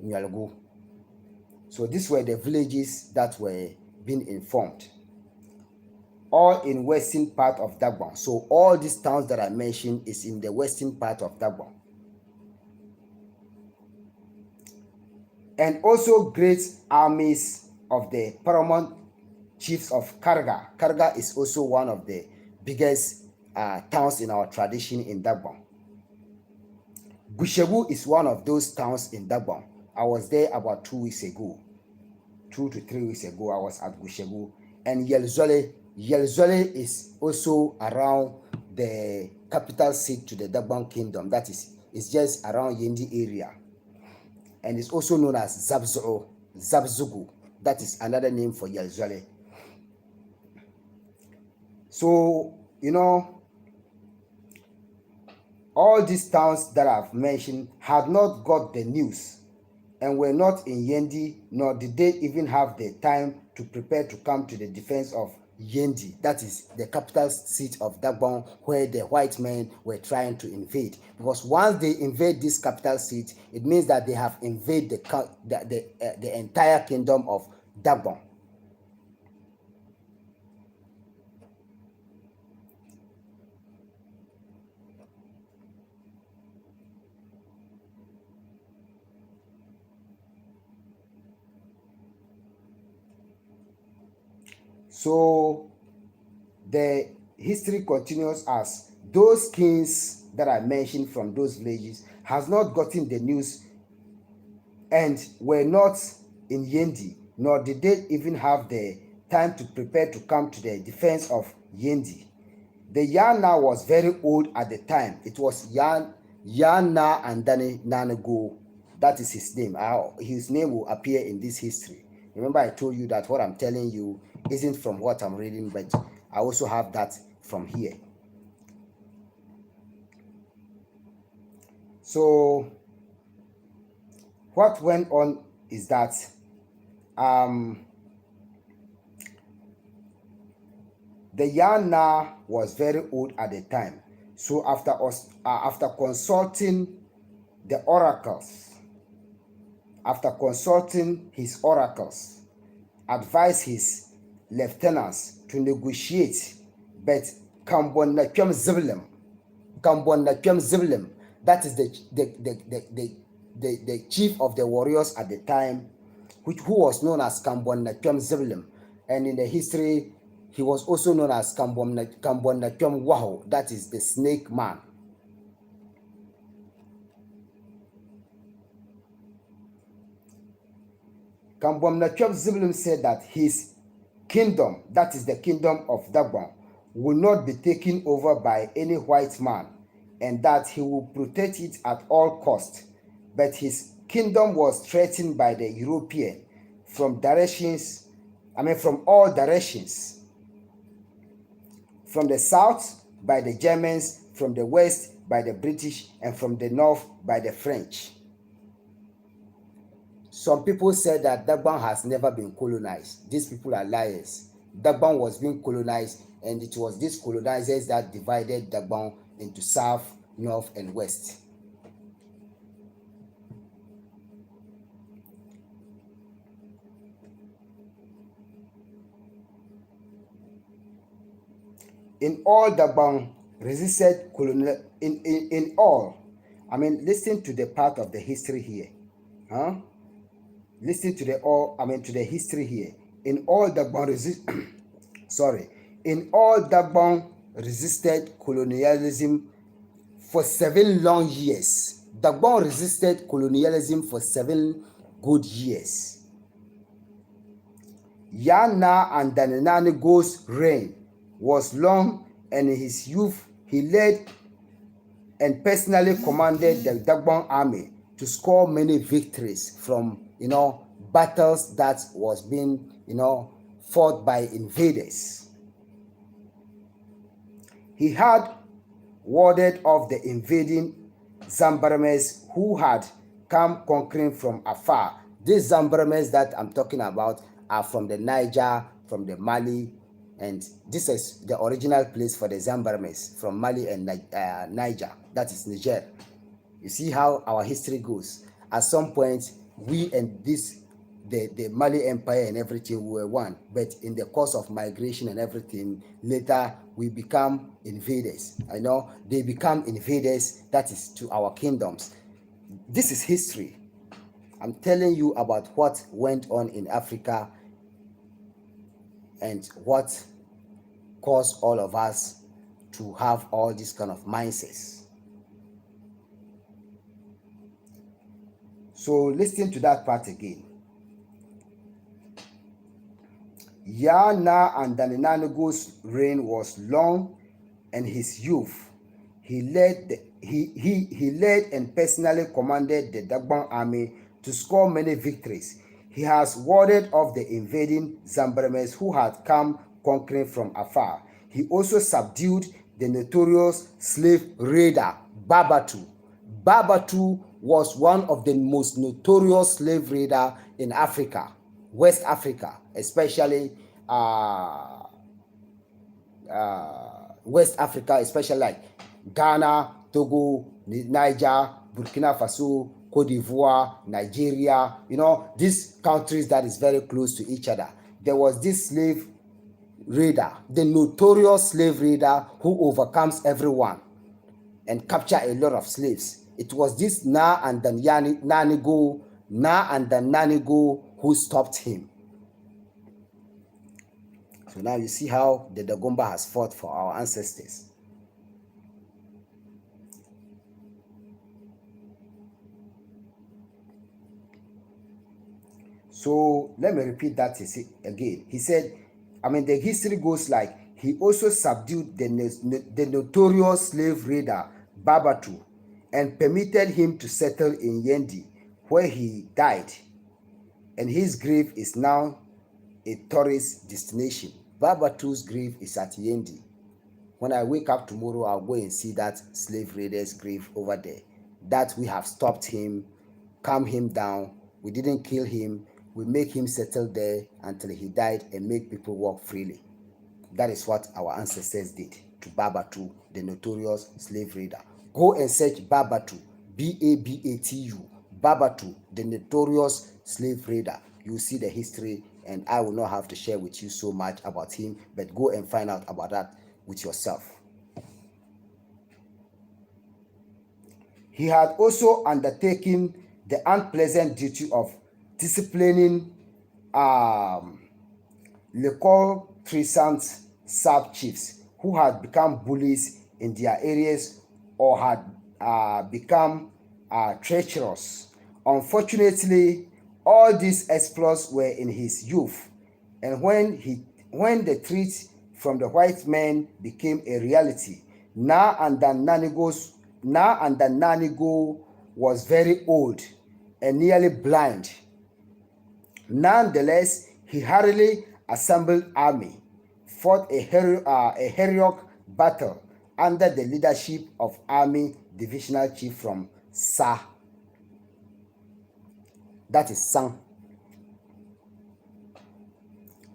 Naa-N-Nigoo. So these were the villages that were being informed, all in western part of Dagbon. So all these towns that I mentioned is in the western part of Dagbon. And also great armies of the paramount chiefs of Karga. Karga is also one of the biggest towns in our tradition in Dagbon. Gushebu is one of those towns in Dagbon. I was there about 2 weeks ago. 2 to 3 weeks ago, I was at Gushebu. And Yelzole is also around the capital seat to the Dagbon Kingdom. That is, it's just around Yendi area. And it's also known as Zabzugu. That is another name for Yelzole. So, all these towns that I've mentioned had not got the news and were not in Yendi, nor did they even have the time to prepare to come to the defense of Yendi. That is the capital seat of Dagbon, where the white men were trying to invade. Because once they invade this capital seat, it means that they have invaded the entire kingdom of Dagbon. So the history continues as those kings that I mentioned from those villages has not gotten the news and were not in Yendi, nor did they even have the time to prepare to come to the defense of Yendi. The Yana was very old at the time. It was Yana and Naa-N-Nigoo. That is his name. His name will appear in this history. Remember, I told you that what I'm telling you isn't from what I'm reading, but I also have that from here. So what went on is that the Yana was very old at the time. So after consulting the oracles, after consulting his oracles, advised his lieutenants to negotiate, but Kambon Nakem Ziblim, that is the chief of the warriors at the time, who was known as Kambon Nakem Ziblim, and in the history he was also known as Kambon Nakem Waho, that is the snake man. Kambon Nakem Ziblim said that his kingdom, that is the kingdom of Dagbon, will not be taken over by any white man, and that he will protect it at all cost. But his kingdom was threatened by the European from all directions. From the south by the Germans, from the west by the British, and from the north by the French. Some people said that Dagbon has never been colonized. These people are liars. Dagbon was being colonized, and it was these colonizers that divided Dagbon into south, north, and west. In all, Dagbon resisted colonial. In all, listen to the part of the history here, Listen to the history here. In all, Dagbon In all, Dagbon resisted colonialism for 7 long years. Dagbon resisted colonialism for 7 good years. Yana and Naa-N-Nigoo's reign was long, and in his youth he led and personally commanded the Dagbon army to score many victories from battles that was being fought by invaders. He had warded off the invading Zambrames who had come conquering from afar. These Zambrames that I'm talking about are from the Niger, from the Mali, And this is the original place for the Zambarmes from Mali and Niger, that is Niger. You see how our history goes. At some point, we and the Mali Empire and everything were one. But in the course of migration and everything, later we become invaders. I know they become invaders, that is to our kingdoms. This is history. I'm telling you about what went on in Africa and what caused all of us to have all these kind of mindsets. So listen to that part again. Naa-N-Nigoo's reign was long, and his youth. He led and personally commanded the Dagbon army to score many victories. He has warded off the invading Zambaremes who had come conquering from afar. He also subdued the notorious slave raider Babatu. Babatu was one of the most notorious slave raider in Africa, West Africa, especially West Africa, especially like Ghana, Togo, Niger, Burkina Faso, Cote d'Ivoire, Nigeria, these countries that is very close to each other. There was this slave raider, the notorious slave raider who overcomes everyone and capture a lot of slaves. It was this Naa-N-Nigoo who stopped him. So now you see how the Dagomba has fought for our ancestors. So let me repeat that again. He said, the history goes like, he also subdued the notorious slave raider Babatu and permitted him to settle in Yendi, where he died. And his grave is now a tourist destination. Babatu's grave is at Yendi. When I wake up tomorrow, I'll go and see that slave raider's grave over there. That we have stopped him, calmed him down. We didn't kill him. We make him settle there until he died and make people walk freely. That is what our ancestors did to Babatu, the notorious slave raider. Go and search Babatu, Babatu, Babatu, the notorious slave raider. You see the history, and I will not have to share with you so much about him, but go and find out about that with yourself. He had also undertaken the unpleasant duty of disciplining local Trisant sub-chiefs who had become bullies in their areas or had become treacherous. Unfortunately, all these exploits were in his youth, and when the threat from the white men became a reality, Naa-N-Nigoo was very old and nearly blind. Nonetheless, he hurriedly assembled army, fought a heroic battle under the leadership of Army Divisional Chief from Sa, that is Sang,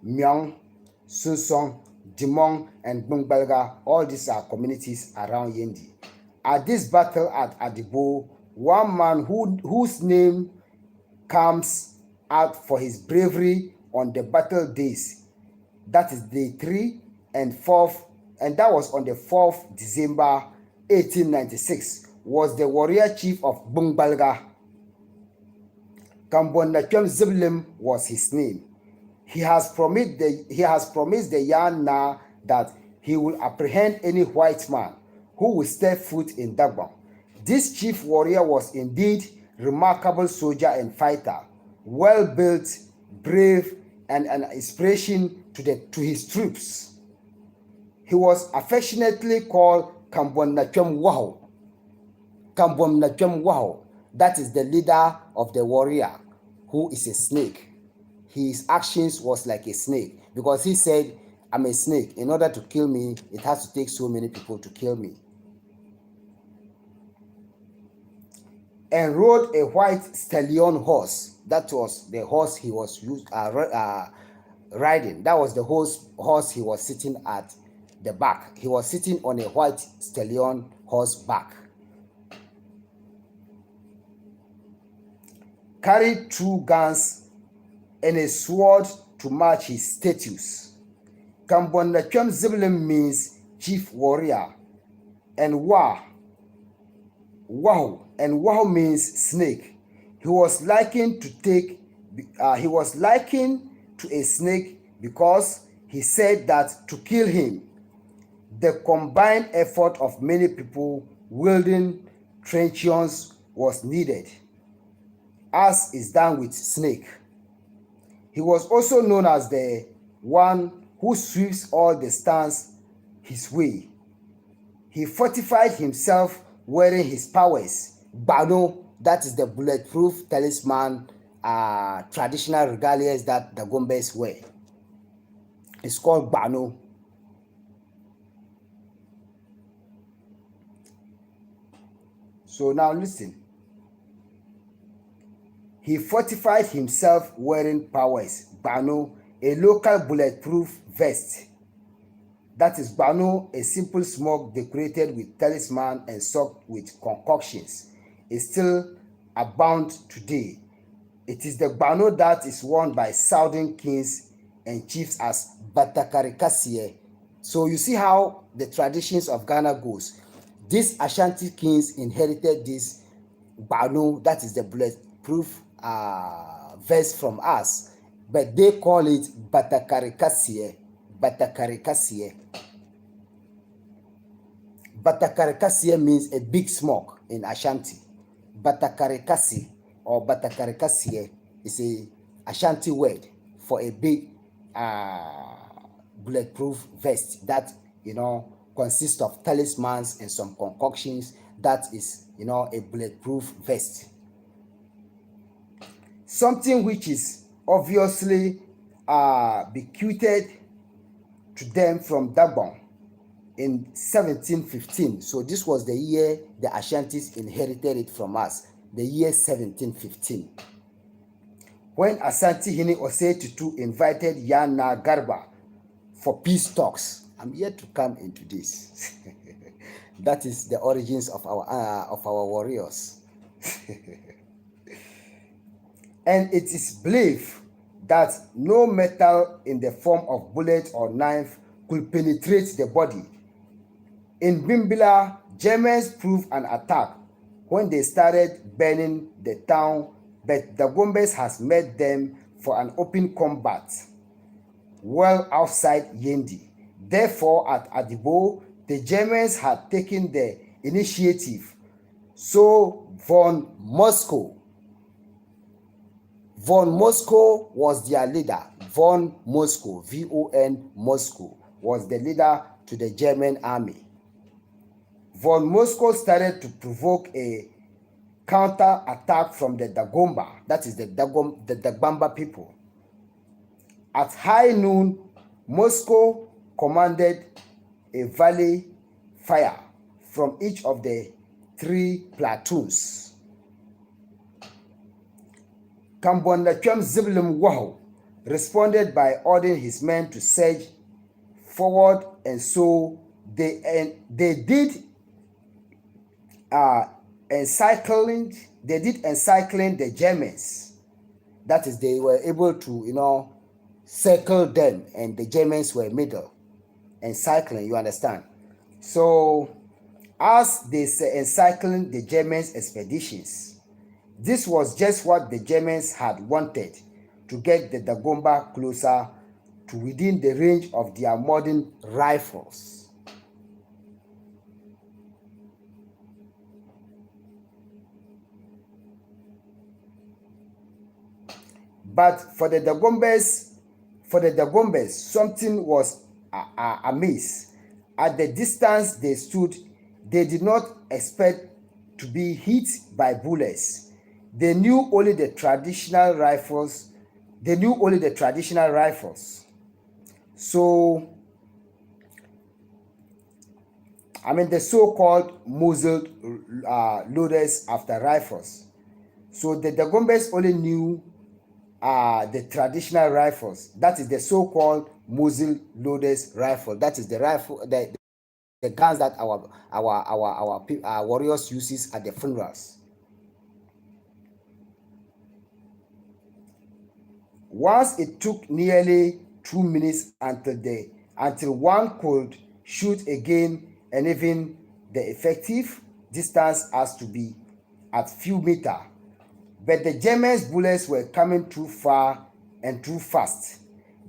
Myong, Susong, Dimong, and Bungbalga. All these are communities around Yendi. At this battle at Adibo, one man whose name comes out for his bravery on the battle days, that is day 3 and 4th, and that was on the 4th December 1896, was the warrior chief of Bungbalga. Kambon Ziblim was his name. He has promised the Yan Na that he will apprehend any white man who will step foot in Dagbon. This chief warrior was indeed remarkable soldier and fighter, well built, brave, and an inspiration to his troops. He was affectionately called Kambon Waho. Kambon Waho, that is the leader of the warrior, who is a snake. His actions was like a snake, because he said, I'm a snake. In order to kill me, it has to take so many people to kill me. And rode a white stallion horse. That was the horse he was riding. That was the horse he was sitting at the back. He was sitting on a white stallion horse back. Carried 2 guns and a sword to match his status. Kambon-na-Twem Ziblim means chief warrior, and Wahu means snake. He was likened to a snake because he said that to kill him, the combined effort of many people wielding truncheons was needed, as is done with snake. He was also known as the one who sweeps all the stands his way. He fortified himself wearing his powers. Bano, that is the bulletproof talisman, traditional regalias that the Gombes wear. It's called Bano. So now listen. He fortified himself wearing powers. Bano, a local bulletproof vest. That is Bano, a simple smoke decorated with talisman and soaked with concoctions, is still abound today. It is the Bano that is worn by southern kings and chiefs as Batakarikasie. So you see how the traditions of Ghana goes. These Ashanti kings inherited this Bano, that is the bulletproof vest from us, but they call it Batakarikasie. Batakarikasie. Batakarikasie means a big smoke in Ashanti. Batakarikasi or Batakarikasie is a Ashanti word for a big bulletproof vest that consists of talismans and some concoctions. That is a bulletproof vest. Something which is obviously bequeathed to them from Dagbon in 1715. So this was the year the Ashantis inherited it from us, the year 1715. When Asante Hini Osei Tutu invited Yana Garba for peace talks. I'm yet to come into this. That is the origins of our warriors. And it is believed that no metal in the form of bullet or knife could penetrate the body. In Bimbila, Germans proved an attack when they started burning the town, but the Gombes has met them for an open combat well outside Yendi. Therefore, at Adibo, the Germans had taken the initiative. So von Moscow was their leader. Von Moscow, V-O-N Moscow, was the leader to the German army. Von Moscow started to provoke a counter-attack from the Dagomba, that is the Dagbamba people. At high noon, Moscow commanded a volley fire from each of the 3 platoons. Kambon-na-Twem Ziblim Wahu responded by ordering his men to surge forward, and so they did encircling the Germans. That is, they were able to circle them, and the Germans were middle, encircling, you understand? So as they encircling the Germans' expeditions, this was just what the Germans had wanted, to get the Dagomba closer to within the range of their modern rifles. But for the Dagombes, something was amiss. At the distance they stood, they did not expect to be hit by bullets. They knew only the traditional rifles. So, the so-called muzzled loaders after rifles. So the Dagombes only knew the traditional rifles. That is the so-called muzzle loaders rifle. That is the rifle, the guns that our warriors uses at the funerals. Once it took nearly 2 minutes until one could shoot again, and even the effective distance has to be at few meters. But the Germans' bullets were coming too far and too fast.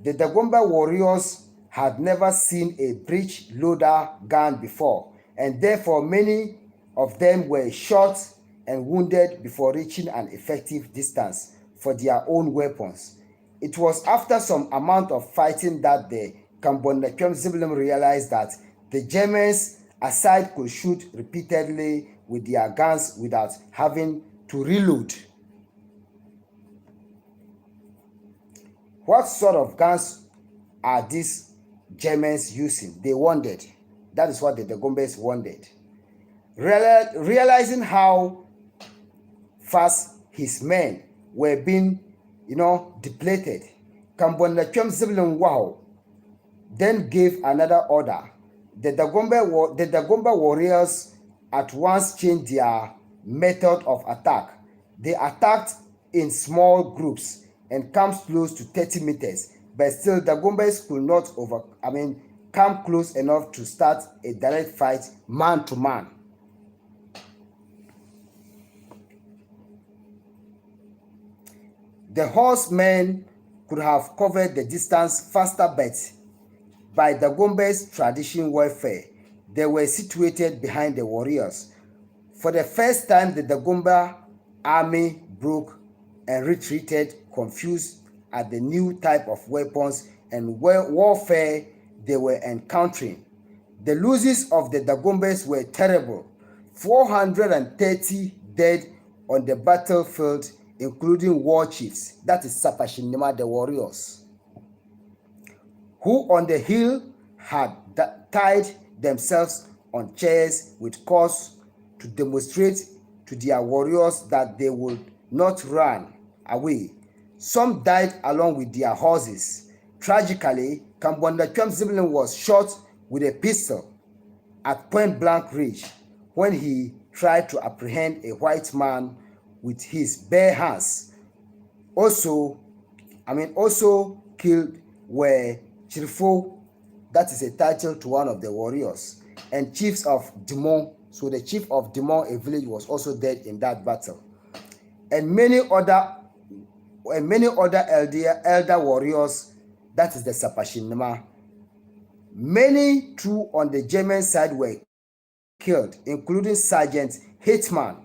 The Dagomba warriors had never seen a breech loader gun before, and therefore many of them were shot and wounded before reaching an effective distance for their own weapons. It was after some amount of fighting that the Kambon realized that the Germans aside could shoot repeatedly with their guns without having to reload. What sort of guns are these Germans using? They wondered. That is what the Dagombes wondered. Realizing how fast his men were being, depleted, Kambon Wow then gave another order. The Dagomba warriors at once changed their method of attack. They attacked in small groups and camped close to 30 meters, but still Dagombas could not come close enough to start a direct fight man to man. The horsemen could have covered the distance faster, but by Dagombas tradition warfare, they were situated behind the warriors. For the first time, the Dagomba army broke and retreated, confused at the new type of weapons and warfare they were encountering. The losses of the Dagombas were terrible. 430 dead on the battlefield, including war chiefs, that is Sapashinima, the warriors, who on the hill had tied themselves on chairs with cords to demonstrate to their warriors that they would not run away. Some died along with their horses. Tragically, Kambonda Chomziblin was shot with a pistol at point blank range when he tried to apprehend a white man with his bare hands. Also killed were Chirfo, that is a title to one of the warriors, and chiefs of Dimon. So the chief of Dimon, a village, was also dead in that battle. And many other elder warriors, that is the Sapashinima. Many too on the German side were killed, including Sergeant Hitman,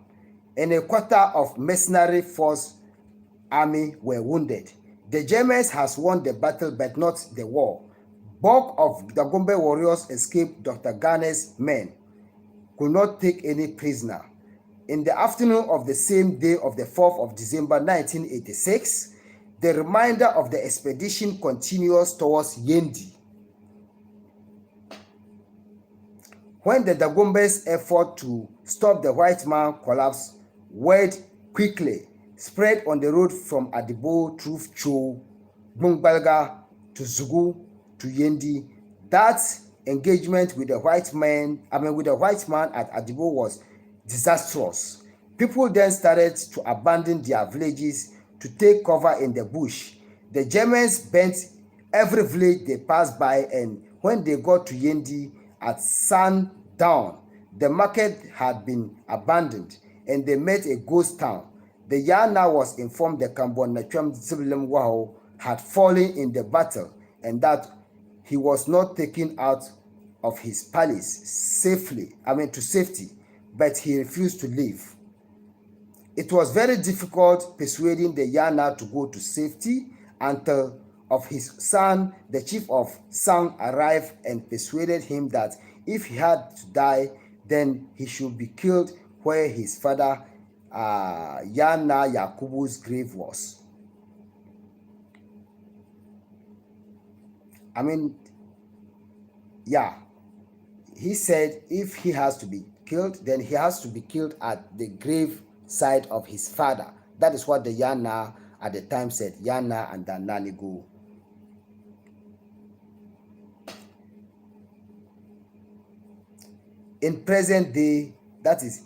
and a quarter of mercenary force army were wounded. The Germans has won the battle but not the war. Bulk of the Gombe warriors escaped. Dr. Garner's men could not take any prisoner. In the afternoon of the same day of the 4th of December 1986, the remainder of the expedition continues towards Yendi. When the Dagombes' effort to stop the white man collapsed, word quickly spread on the road from Adibo through Cho, Bungbalga to Zugu to Yendi that engagement with the white man at Adibo was disastrous. People then started to abandon their villages to take cover in the bush. The Germans burnt every village they passed by, and when they got to Yendi at sundown, the market had been abandoned and they met a ghost town. The Yana was informed the Kambon Nacham Zibilim Wao had fallen in the battle and that he was not taken out of his palace to safety, but he refused to leave. It was very difficult persuading the Yana to go to safety until of his son, the chief of Sang, arrived and persuaded him that if he had to die, then he should be killed where his father Yana Yakubu's grave was. He said if he has to be killed, then he has to be killed at the grave side of his father. That is what the Yana at the time said Yana and Naa-N-Nigoo. In present day, that is,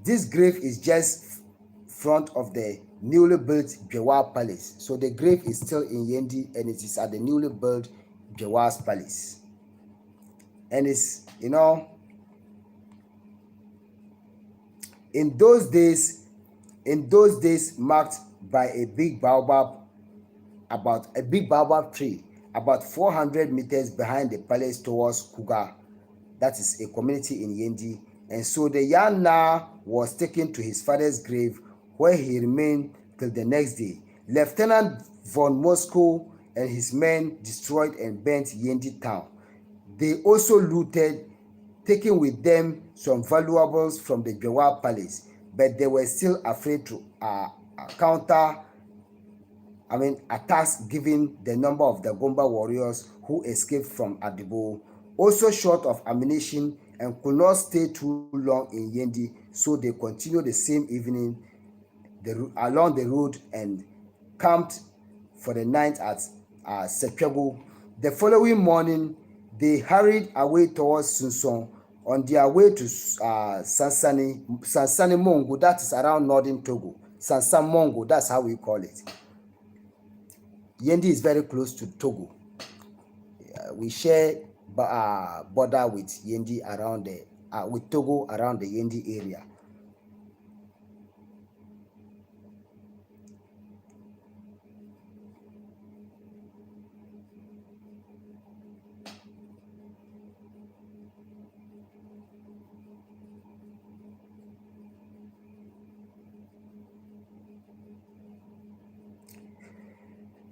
this grave is just front of the newly built Bewa Palace. So the grave is still in Yendi, and it is at the newly built Bewa's Palace. And it's, in those days marked by a big baobab tree about 400 meters behind the palace towards Kuga, that is a community in Yendi. And so the young Naa was taken to his father's grave, where he remained till the next day. Lieutenant von Moscow and his men destroyed and burnt Yendi town. They also looted, taking with them some valuables from the Bewa Palace, but they were still afraid to attacks given the number of the Gomba warriors who escaped from Adibo, also short of ammunition and could not stay too long in Yendi, so they continued the same evening along the road and camped for the night at Sepego. The following morning, they hurried away towards Sunson on their way to Sansani Mongo, that is around northern Togo. Sansan Mongo, that's how we call it. Yendi is very close to Togo. We share border with Yendi around with Togo around the Yendi area.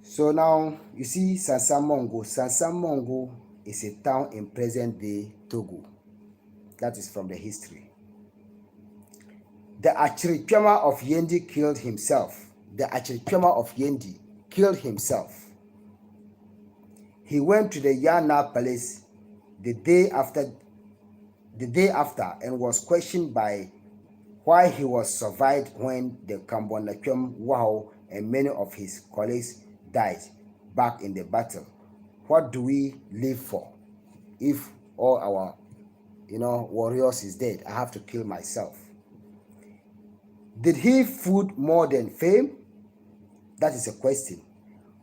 So now you see Sansan Mongo. Sansan Mongo is a town in present day Togo. That is from the history. The Achiripiama of Yendi killed himself. The Achiripiama of Yendi killed himself. He went to the Yana Palace the day after and was questioned by why he was survived when the Kambonakwem Wao and many of his colleagues died back in the battle. What do we live for? If all our warriors is dead, I have to kill myself. Did he food more than fame? That is a question.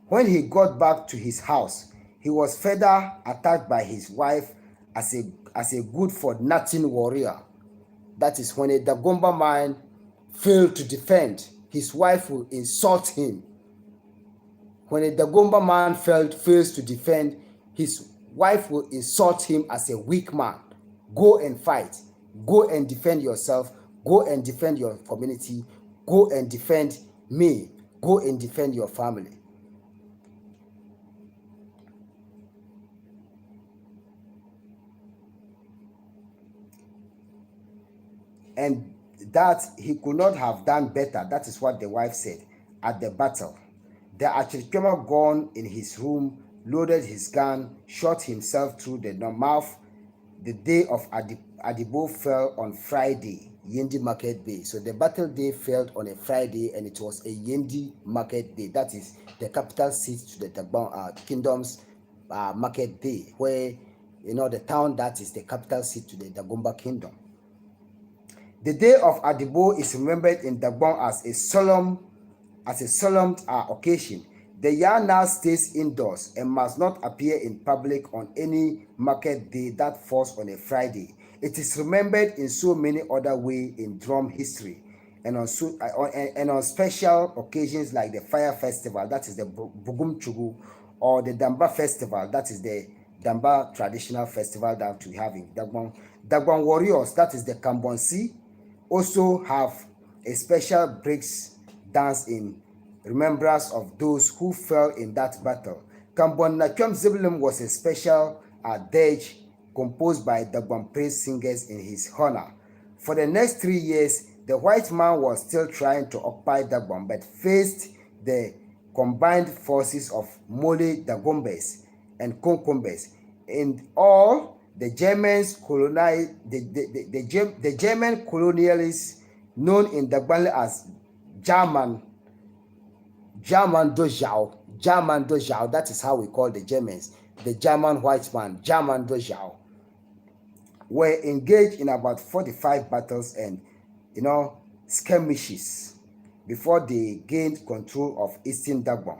When he got back to his house, he was further attacked by his wife as a good for nothing warrior. That is, when a Dagomba man failed to defend, his wife will insult him. When a Dagomba man fails to defend, his wife will insult him as a weak man. Go and fight. Go and defend yourself. Go and defend your community. Go and defend me. Go and defend your family. And that he could not have done better. That is what the wife said at the battle. The Achiripiama gone in his room, loaded his gun, shot himself through the mouth. The day of Adibo fell on Friday, Yendi Market Day. So the battle day fell on a Friday, and it was a Yendi Market Day. That is the capital seat to the Dagbon Kingdom's Market Day, where the town that is the capital seat to the Dagbon Kingdom. The day of Adibo is remembered in Dagbon as a solemn occasion. The Yan now stays indoors and must not appear in public on any market day that falls on a Friday. It is remembered in so many other ways in drum history and on special occasions like the Fire Festival, that is the Bugum Chugu, or the Damba Festival, that is the Damba traditional festival that we have in Dagbon. Dagbon warriors, that is the Kambonsi, also have a special breaks dance in remembrance of those who fell in that battle. Kambonakwem Zibilim was a special dirge composed by Dagbon praise singers in his honor. For the next 3 years, the white man was still trying to occupy Dagbon, but faced the combined forces of Mole Dagombes and Konkombes. In all, the German colonialists known in Dagbon as German German Dojao, German Dojao, that is how we call the Germans, the German white man, German Dojao, were engaged in about 45 battles and, skirmishes before they gained control of eastern Dagbon.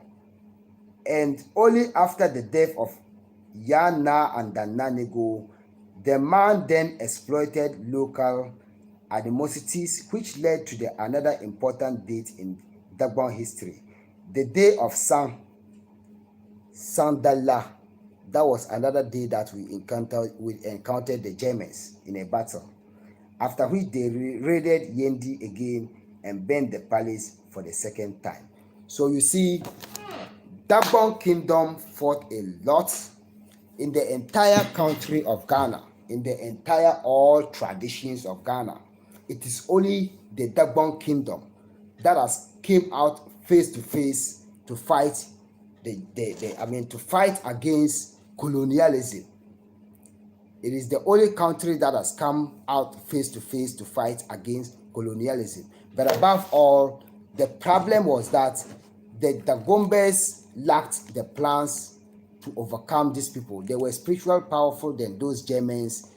And only after the death of Yana and Naa-N-Nigoo, the man then exploited local animosities, which led to another important date in Dagbon history, the day of Sandala. That was another day that we encountered the Germans in a battle, after which they raided Yendi again and burned the palace for the second time. So you see, Dagbon Kingdom fought a lot in the entire country of Ghana, in the entire all traditions of Ghana. It is only the Dagbon Kingdom that has came out face to face to fight to fight against colonialism. It is the only country that has come out face to face to fight against colonialism. But above all, the problem was that the Dagombes lacked the plans to overcome these people. They were spiritual powerful than those Germans.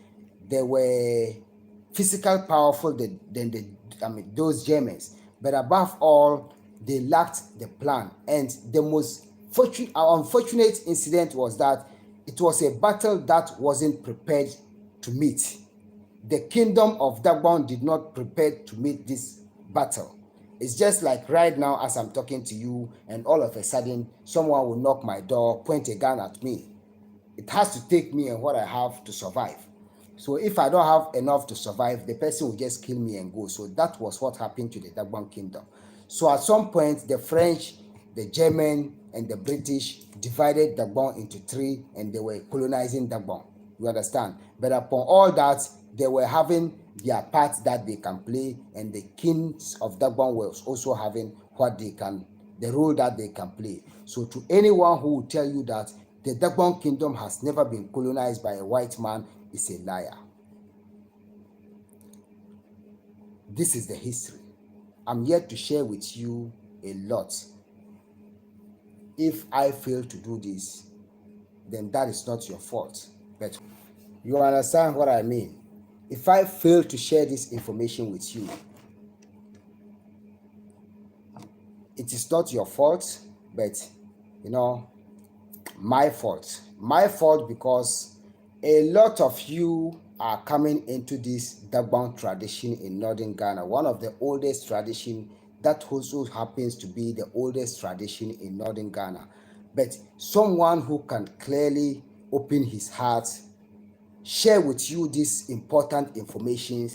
They were physical powerful than those Germans. But above all, they lacked the plan. And the most unfortunate incident was that it was a battle that wasn't prepared to meet. The kingdom of Dagbon did not prepare to meet this battle. It's just like right now as I'm talking to you, and all of a sudden someone will knock my door, point a gun at me. It has to take me and what I have to survive. So if I don't have enough to survive, the person will just kill me and go. So that was what happened to the Dagbon Kingdom. So at some point, the French, the German, and the British divided Dagbon into three, and they were colonizing Dagbon. You understand? But upon all that, they were having their part that they can play, and the kings of Dagbon were also having the role that they can play. So to anyone who will tell you that the Dagbon Kingdom has never been colonized by a white man is a liar. This is the history. I'm here to share with you a lot. If I fail to do this, then that is not your fault. But you understand what I mean? If I fail to share this information with you, it is not your fault, but my fault. My fault because a lot of you are coming into this Dagbon tradition in northern Ghana, one of the oldest tradition that also happens to be the oldest tradition in northern Ghana. But someone who can clearly open his heart, share with you these important information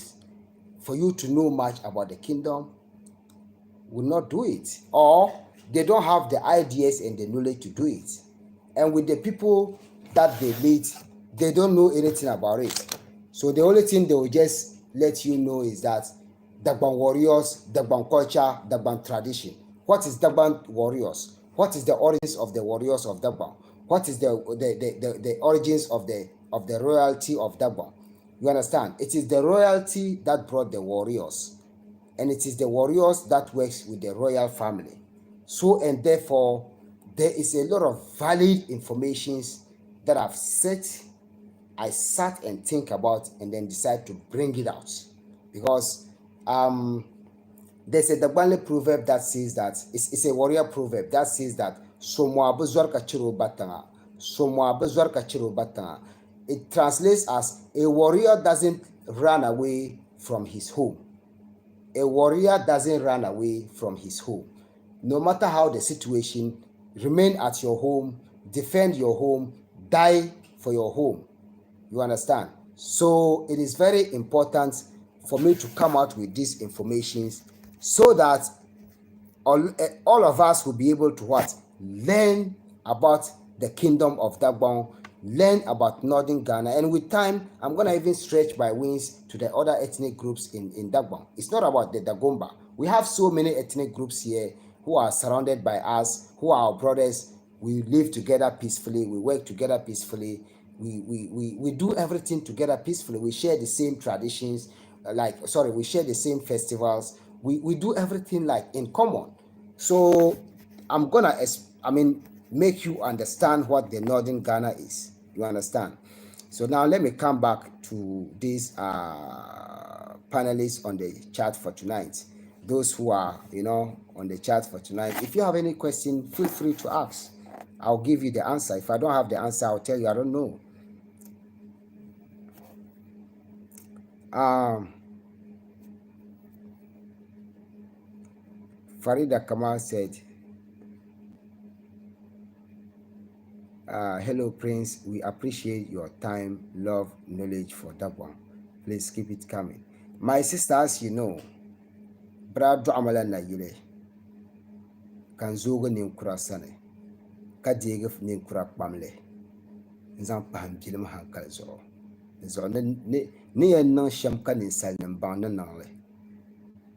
for you to know much about the kingdom, will not do it, or they don't have the ideas and the knowledge to do it. And with the people that they meet, they don't know anything about it. So the only thing they will just let you know is that Dagbon warriors, Dagbon culture, Dagbon tradition. What is Dagbon warriors? What is the origins of the warriors of Dagbon? What is the origins of the royalty of Dagbon? You understand? It is the royalty that brought the warriors, and it is the warriors that works with the royal family. So and therefore, there is a lot of valid information that I sat and think about and then decide to bring it out. Because there's a Dagbonle proverb that says that, it's a warrior proverb that says that, it translates as, a warrior doesn't run away from his home. A warrior doesn't run away from his home. No matter how the situation, remain at your home, defend your home, die for your home. You understand? So it is very important for me to come out with these information so that all of us will be able to what? Learn about the kingdom of Dagbon, learn about northern Ghana, and with time, I'm going to even stretch my wings to the other ethnic groups in Dagbon. It's not about the Dagomba. We have so many ethnic groups here who are surrounded by us, who are our brothers. We live together peacefully, we work together peacefully, we do everything together peacefully. We share the same traditions, we share the same festivals. We do everything like in common. So I'm gonna make you understand what the Northern Ghana is. You understand? So now let me come back to these panelists on the chat for tonight. Those who are on the chat for tonight. If you have any question, feel free to ask. I'll give you the answer. If I don't have the answer, I'll tell you I don't know. Farida Kamal said, hello Prince, we appreciate your time, love, knowledge for Dagbon. Please keep it coming. My sisters, you know, Brad Amala na yile, kan zogo ninkura sane, ka deegi ninkura kpamle, n zaŋ paham bilim hankali zuɣu. Zuɣu ni yɛn niŋ shɛm ka ninsal nim baŋ ni niŋli.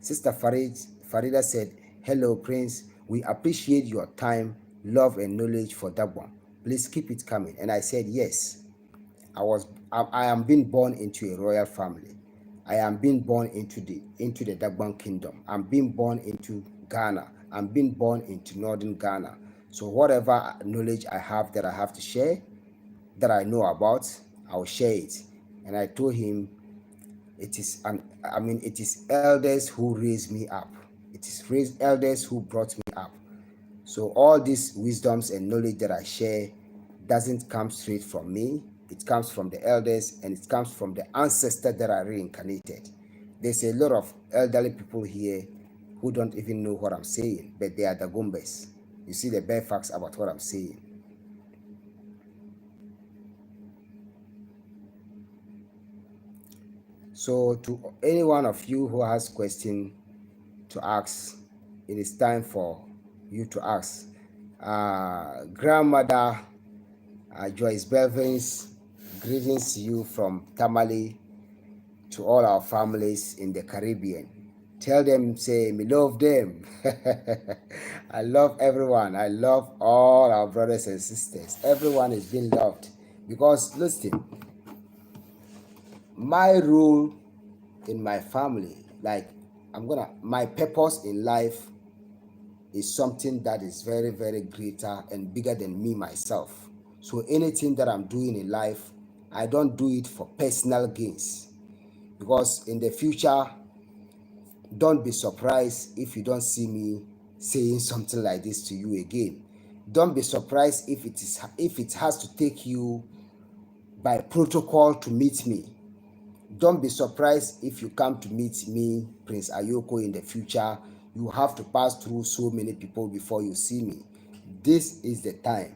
Sister Farida said, hello Prince, we appreciate your time, love and knowledge for Dagbon. Please keep it coming. And I said, yes, I am being born into a royal family. I am being born into the Dagbon Kingdom. I'm being born into Ghana. I'm being born into Northern Ghana. So whatever knowledge I have that I have to share, that I know about, I'll share it. And I told him, it is elders who raised me up. It is elders who brought me up. So all these wisdoms and knowledge that I share doesn't come straight from me. It comes from the elders, and it comes from the ancestors that are reincarnated. There's a lot of elderly people here who don't even know what I'm saying, but they are the Gumbes. You see the bare facts about what I'm saying. So to any one of you who has question to ask, it is time for you to ask. Grandmother Joyce Belvins, greetings to you from Tamale, to all our families in the Caribbean. Tell them, say, me love them. I love everyone. I love all our brothers and sisters. Everyone is being loved. Because listen, my role in my family, like my purpose in life is something that is very, very greater and bigger than me myself. So anything that I'm doing in life, I don't do it for personal gains. Because in the future, don't be surprised if you don't see me saying something like this to you again. Don't be surprised if it has to take you by protocol to meet me. Don't be surprised if you come to meet me, Prince Ayoko, in the future. You have to pass through so many people before you see me. This is the time.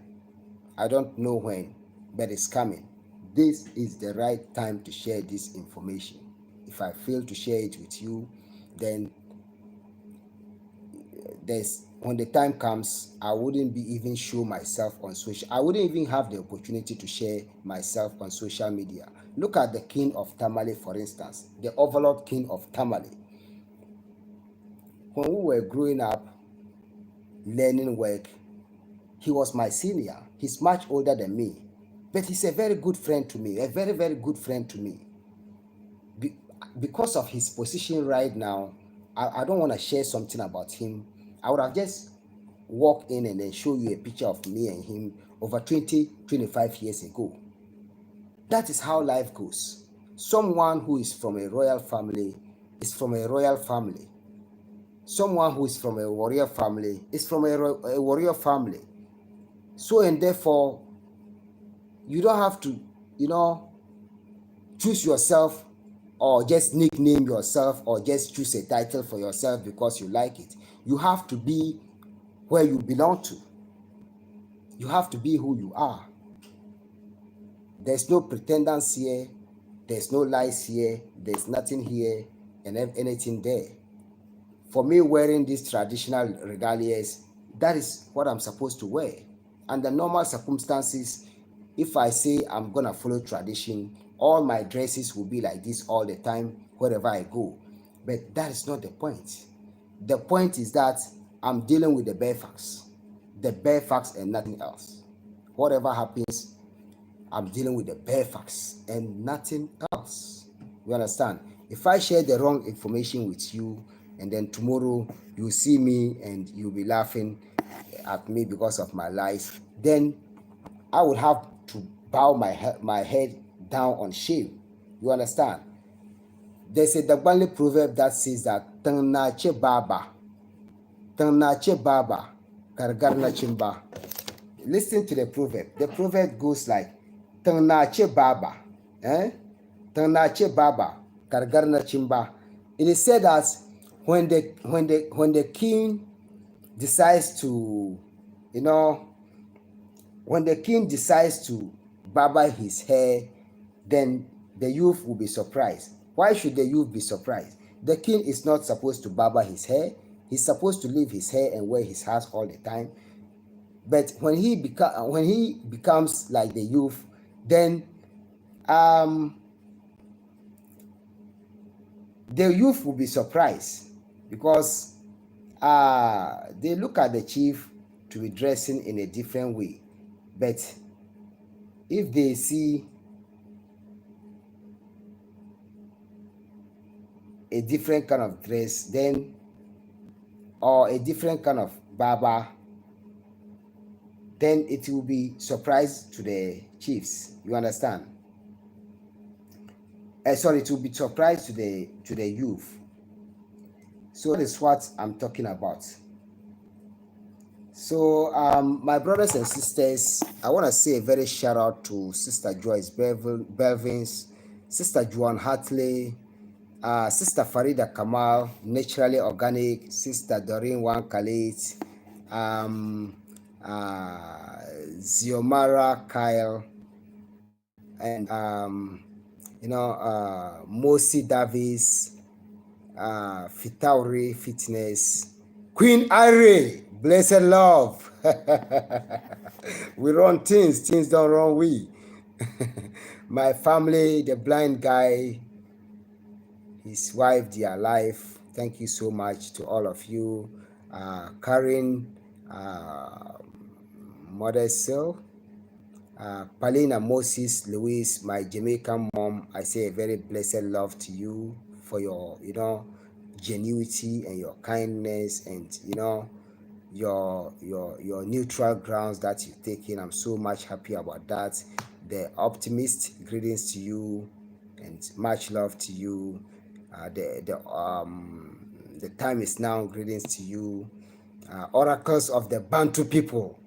I don't know when, but it's coming. This is the right time to share this information. If I fail to share it with you, then when the time comes, I wouldn't be even show myself on social. I wouldn't even have the opportunity to share myself on social media. Look at the king of Tamale, for instance, the overlord king of Tamale. When we were growing up, learning work, he was my senior. He's much older than me, but he's a very good friend to me, a very, very good friend to me. Because of his position right now, I don't want to share something about him. I would have just walked in and then show you a picture of me and him over 25 years ago. That is how life goes. Someone who is from a royal family is from a royal family. Someone who is from a warrior family is from a warrior family. So, and therefore, you don't have to, choose yourself or just nickname yourself or just choose a title for yourself because you like it. You have to be where you belong to. You have to be who you are. There's no pretendance here. There's no lies here. There's nothing here and anything there. For me, wearing these traditional regalias, that is what I'm supposed to wear. Under normal circumstances, if I say I'm going to follow tradition, all my dresses will be like this all the time, wherever I go. But that is not the point. The point is that I'm dealing with the bare facts and nothing else. Whatever happens, I'm dealing with the bare facts and nothing else. You understand? If I share the wrong information with you, and then tomorrow you see me and you'll be laughing, at me because of my lies, then I would have to bow my head down on shame. You understand? There's a Dagbonli proverb that says that Tangnache Baba, Kargarna Chimba. Listen to the proverb. The proverb goes like Tangnache Baba, Tangnache Baba, Kargarna Chimba. It is said that when the king decides to, you know, when the king decides to barber his hair, then the youth will be surprised. Why should the youth be surprised? The king is not supposed to barber his hair. He's supposed to leave his hair and wear his hat all the time. But when he becomes like the youth, then the youth will be surprised because they look at the chief to be dressing in a different way. But if they see a different kind of dress, then, or a different kind of barber, then it will be surprise to the chiefs. You understand? Sorry, it will be surprise to the youth. So that is what I'm talking about. So my brothers and sisters, I want to say a very shout out to Sister Joyce Belvins, Sister Joan Hartley, Sister Farida Kamal, Naturally Organic, Sister Doreen Wan Khalid, Ziomara Kyle, and Mosi Davis, Fitauri Fitness, Queen Ire, Blessed Love. We run things don't run we. My family, the blind guy, his wife, their life. Thank you so much to all of you. Karen, Mother Sil, Palina Moses, Louise, my Jamaican mom. I say a very blessed love to you for your, genuity and your kindness and, your neutral grounds that you've taken. I'm so much happy about that. The optimist, greetings to you and much love to you. The time is now, greetings to you. Oracles of the Bantu people.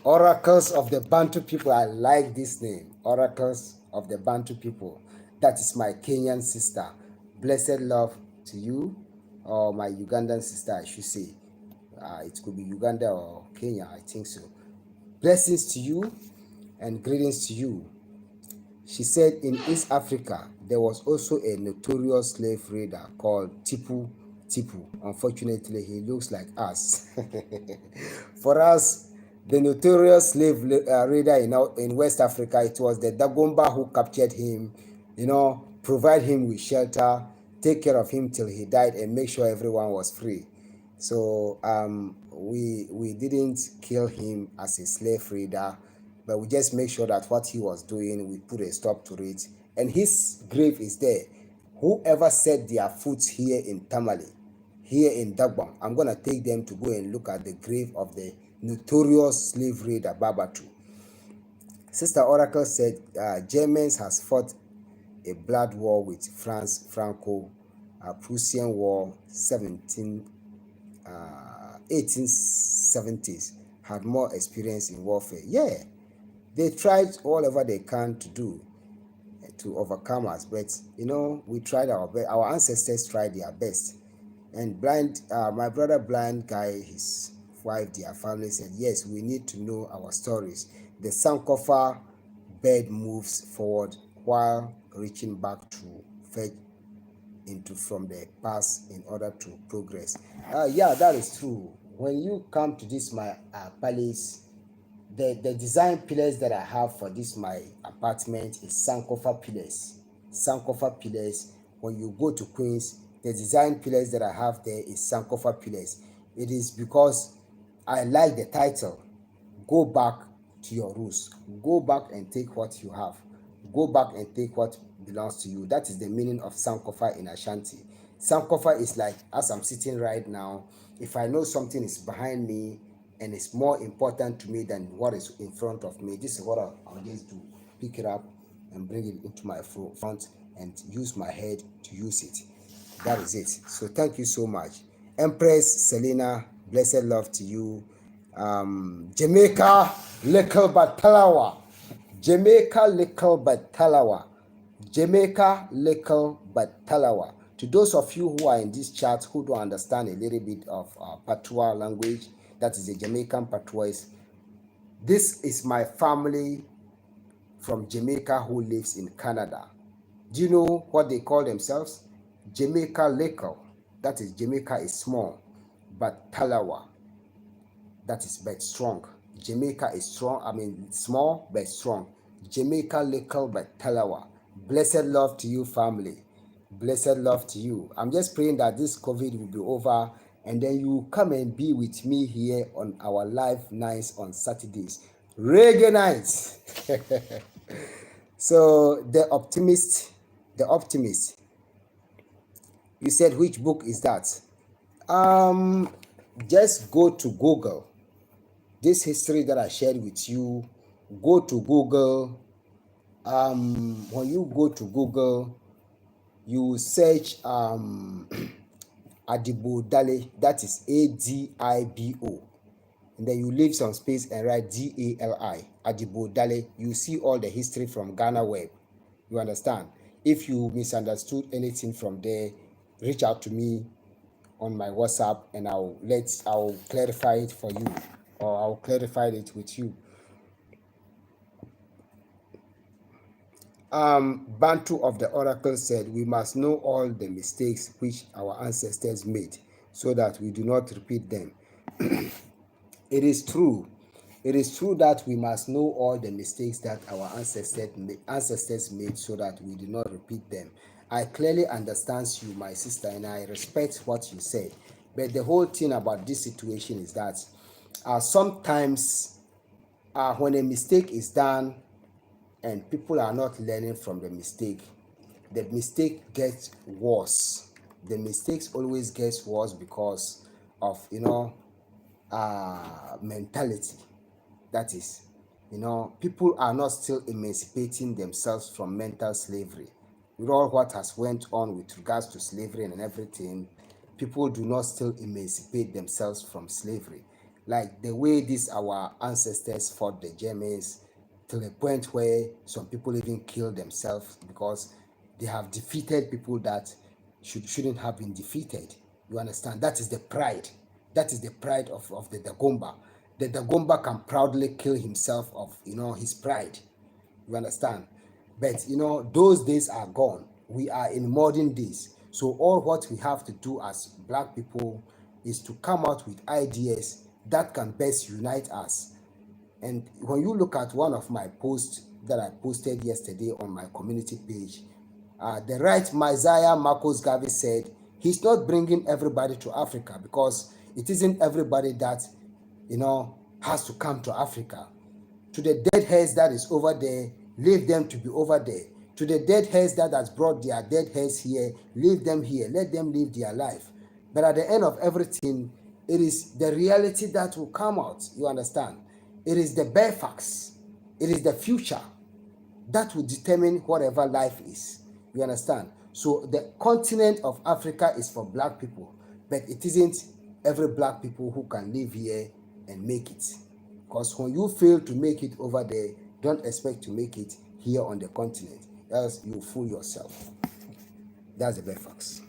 Oracles of the Bantu people. I like this name. Oracles of the Bantu people. That is my Kenyan sister. Blessed love to you, or my Ugandan sister, I should say. It could be Uganda or Kenya, I think so. Blessings to you and greetings to you. She said in East Africa, there was also a notorious slave raider called Tipu. Unfortunately, he looks like us. For us, the notorious slave raider in West Africa, it was the Dagomba who captured him, provide him with shelter, take care of him till he died, and make sure everyone was free. So we didn't kill him as a slave raider, but we just make sure that what he was doing, we put a stop to it. And his grave is there. Whoever set their foot here in Tamale, here in Dagbon, I'm going to take them to go and look at the grave of the notorious slave raider Babatu. Sister Oracle said Germans has fought a blood war with France, Franco, Prussian War, 1870s, had more experience in warfare. Yeah, they tried whatever they can to do to overcome us, but we tried our best. Our ancestors tried their best. And my brother blind guy, his wife, their family said, yes, we need to know our stories. The Sankofa bird moves forward while reaching back to fetch from the past in order to progress. Yeah, that is true. When you come to this my palace, the design pillars that I have for this my apartment is Sankofa pillars. Sankofa pillars. When you go to Queens, the design pillars that I have there is Sankofa pillars. It is because I like the title. Go back to your roots. Go back and take what you have. Go back and take what belongs to you. That is the meaning of Sankofa in Ashanti. Sankofa is like, as I'm sitting right now, if I know something is behind me, and it's more important to me than what is in front of me. This is what I'll just do: pick it up and bring it into my front and use my head to use it. That is it. So thank you so much. Empress Selena, blessed love to you. Jamaica, little but Talawa. Jamaica, little but Talawa. Jamaica, little but Talawa. To those of you who are in this chat who don't understand a little bit of patois language, that is the Jamaican patois. This is my family from Jamaica who lives in Canada. Do you know what they call themselves? Jamaica little. That is, Jamaica is small, but Talawa, that is but strong. Jamaica is strong, small but strong. Jamaica little but Talawa. Blessed love to you, family. Blessed love to you. I'm just praying that this COVID will be over and then you come and be with me here on our live nights on Saturdays. Reggae nights. So the optimist, you said which book is that? Just go to Google. This history that I shared with you, go to Google. When you go to Google, you search Adibo Dali, that is Adibo, and then you leave some space and write Dali, Adibo Dali. You see all the history from Ghana Web. You understand? If you misunderstood anything from there, reach out to me on my WhatsApp and I'll clarify it for you, or I'll clarify it with you. Bantu of the Oracle said, we must know all the mistakes which our ancestors made so that we do not repeat them. It is true. It is true that we must know all the mistakes that our ancestors made so that we do not repeat them. I clearly understand you, my sister, and I respect what you said. But the whole thing about this situation is that sometimes when a mistake is done and people are not learning from the mistake gets worse. The mistakes always gets worse because of mentality. That is, people are not still emancipating themselves from mental slavery. With all what has went on with regards to slavery and everything, people do not still emancipate themselves from slavery. Like the way our ancestors fought the Germans, to the point where some people even kill themselves because they have defeated people that shouldn't have been defeated. You understand? That is the pride. That is the pride of the Dagomba. The Dagomba can proudly kill himself of his pride. You understand? But those days are gone. We are in modern days. So all what we have to do as black people is to come out with ideas that can best unite us. And when you look at one of my posts that I posted yesterday on my community page, the right Messiah Marcos Garvey said he's not bringing everybody to Africa because it isn't everybody that has to come to Africa. To the dead heads that is over there, leave them to be over there. To the dead heads that has brought their dead heads here, leave them here. Let them live their life. But at the end of everything, it is the reality that will come out. You understand? It is the bare facts. It is the future that will determine whatever life is. You understand? So the continent of Africa is for black people, but it isn't every black people who can live here and make it. Because when you fail to make it over there, don't expect to make it here on the continent, else you fool yourself. That's the bare facts.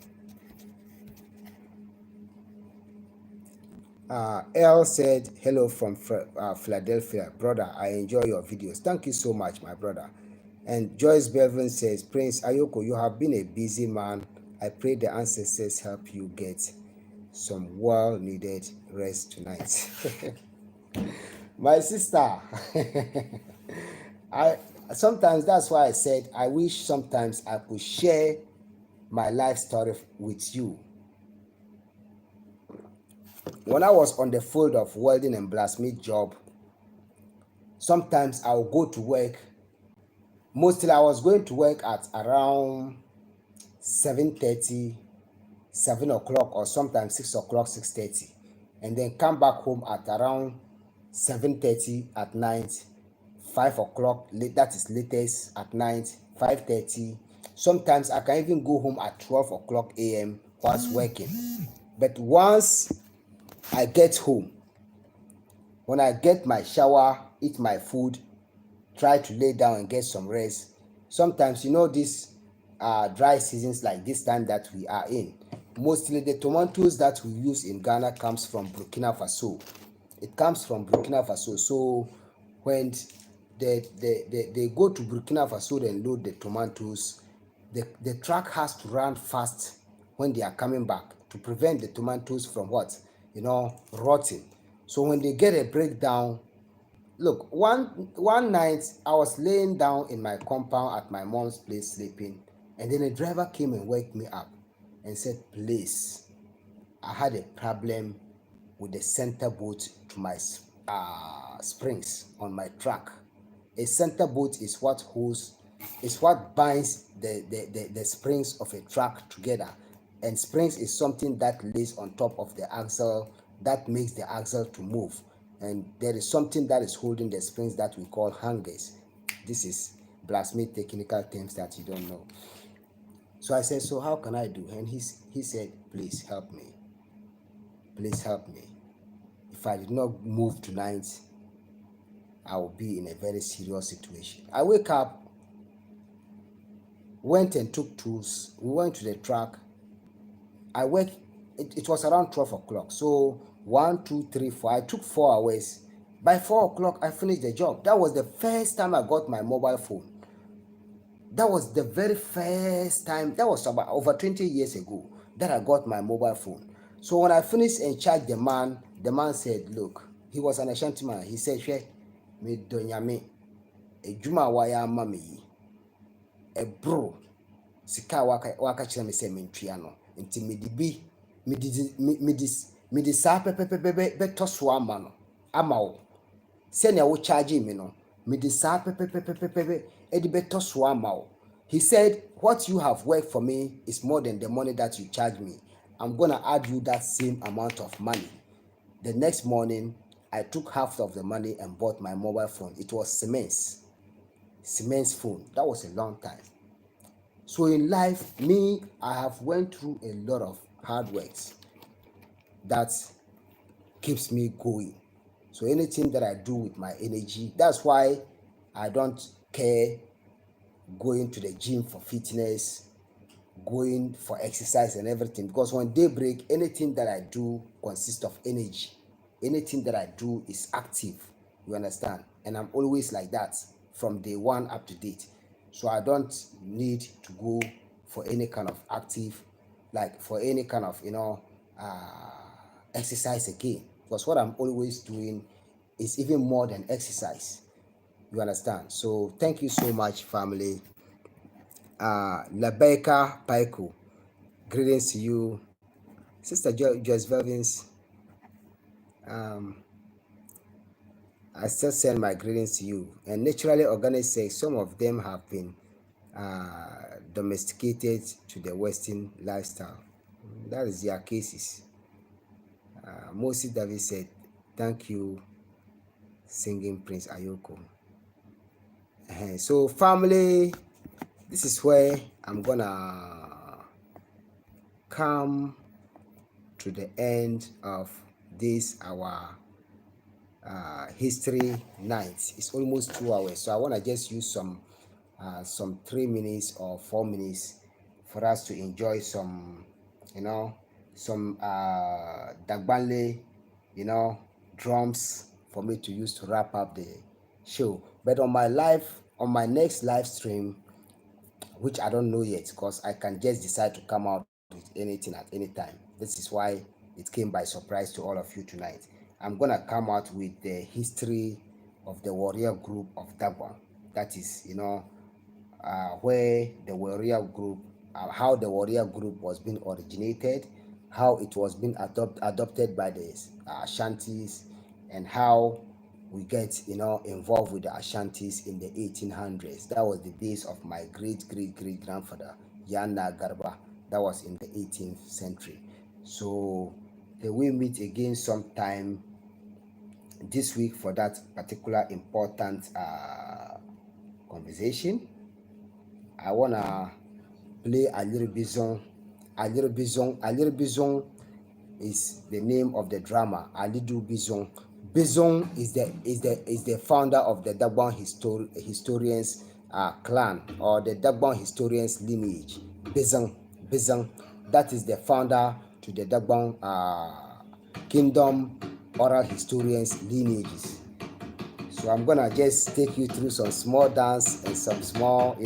Elle said, hello from Philadelphia. Brother, I enjoy your videos. Thank you so much, my brother. And Joyce Belvin says, Prince Ayoko, you have been a busy man. I pray the ancestors help you get some well-needed rest tonight. My sister, sometimes that's why I said I wish sometimes I could share my life story with you. When I was on the field of welding and blacksmith job, sometimes I would go to work. Mostly I was going to work at around 7:30, 7 o'clock, or sometimes 6 o'clock, 6:30. and then come back home at around 7:30 at night, 5 o'clock, that is latest at night, 5:30. Sometimes I can even go home at 12 o'clock a.m. whilst working. But once I get home, when I get my shower, eat my food, try to lay down and get some rest. Sometimes, these dry seasons like this time that we are in, mostly the tomatoes that we use in Ghana comes from Burkina Faso. It comes from Burkina Faso. So when they go to Burkina Faso and load the tomatoes, the truck has to run fast when they are coming back to prevent the tomatoes from what? Rotting. So when they get a breakdown, look, one night I was laying down in my compound at my mom's place sleeping, and then a driver came and woke me up and said, please, I had a problem with the center bolt to my springs on my truck. A center bolt is what binds the springs of a truck together. And springs is something that lays on top of the axle that makes the axle to move. And there is something that is holding the springs that we call hangers. This is blacksmith technical terms that you don't know. So I said, so how can I do? And he said, please help me. Please help me. If I did not move tonight, I will be in a very serious situation. I wake up, went and took tools. We went to the truck. I worked, it was around 12 o'clock. So 1, 2, 3, 4. I took 4 hours. By 4 o'clock, I finished the job. That was the first time I got my mobile phone. That was the very first time. That was about over 20 years ago that I got my mobile phone. So when I finished and charged the man said, look, he was an Ashanti man. He said, "She, me donyame, ejuma waya mami, a bro, sika waka chira me se mentria no. Nti me di sa pepepepe beto so ama no. Ama wo. Senya wo charge me no. Me di sa pepepepe edi beto so ama wo." He said, what you have worked for me is more than the money that you charge me. I'm going to add you that same amount of money. The next morning, I took half of the money and bought my mobile phone. It was Siemens phone. That was a long time. So in life, I have went through a lot of hard works that keeps me going. So anything that I do with my energy, that's why I don't care going to the gym for fitness, going for exercise and everything, because when day break, anything that I do consists of energy. Anything that I do is active, you understand? And I'm always like that from day one up to date. So I don't need to go for any kind of active, like for any kind of exercise again, because what I'm always doing is even more than exercise, you understand? So thank you so much, family. Labeka Paiko, greetings to you. Sister Joyce Velvins, I still send my greetings to you. And naturally organic says some of them have been domesticated to the Western lifestyle. That is their cases. Mosi David said, thank you, singing Prince Ayoko. So family, this is where I'm gonna come to the end of this our history night. It's almost 2 hours, so I want to just use some 3 minutes or 4 minutes for us to enjoy some some Dagbale drums for me to use to wrap up the show. But on my next live stream, which I don't know yet, because I can just decide to come out with anything at any time. This is why it came by surprise to all of you tonight. I'm gonna come out with the history of the warrior group of Dagbon. That is, where the warrior group, how the warrior group was being originated, how it was being adopted by the Ashantis, and how we get involved with the Ashantis in the 1800s. That was the days of my great grandfather Yana Garba. That was in the 18th century. So Then we meet again sometime this week for that particular important conversation. I wanna play a little bit song. A little bit song. A little bit song is the name of the drama. Alidu Bizong. Bizong is the founder of the Dagbon historians clan, or the Dagbon historians lineage. Bizong. That is the founder to the Dagbon Kingdom oral historians lineages. So I'm gonna just take you through some small dance and some small,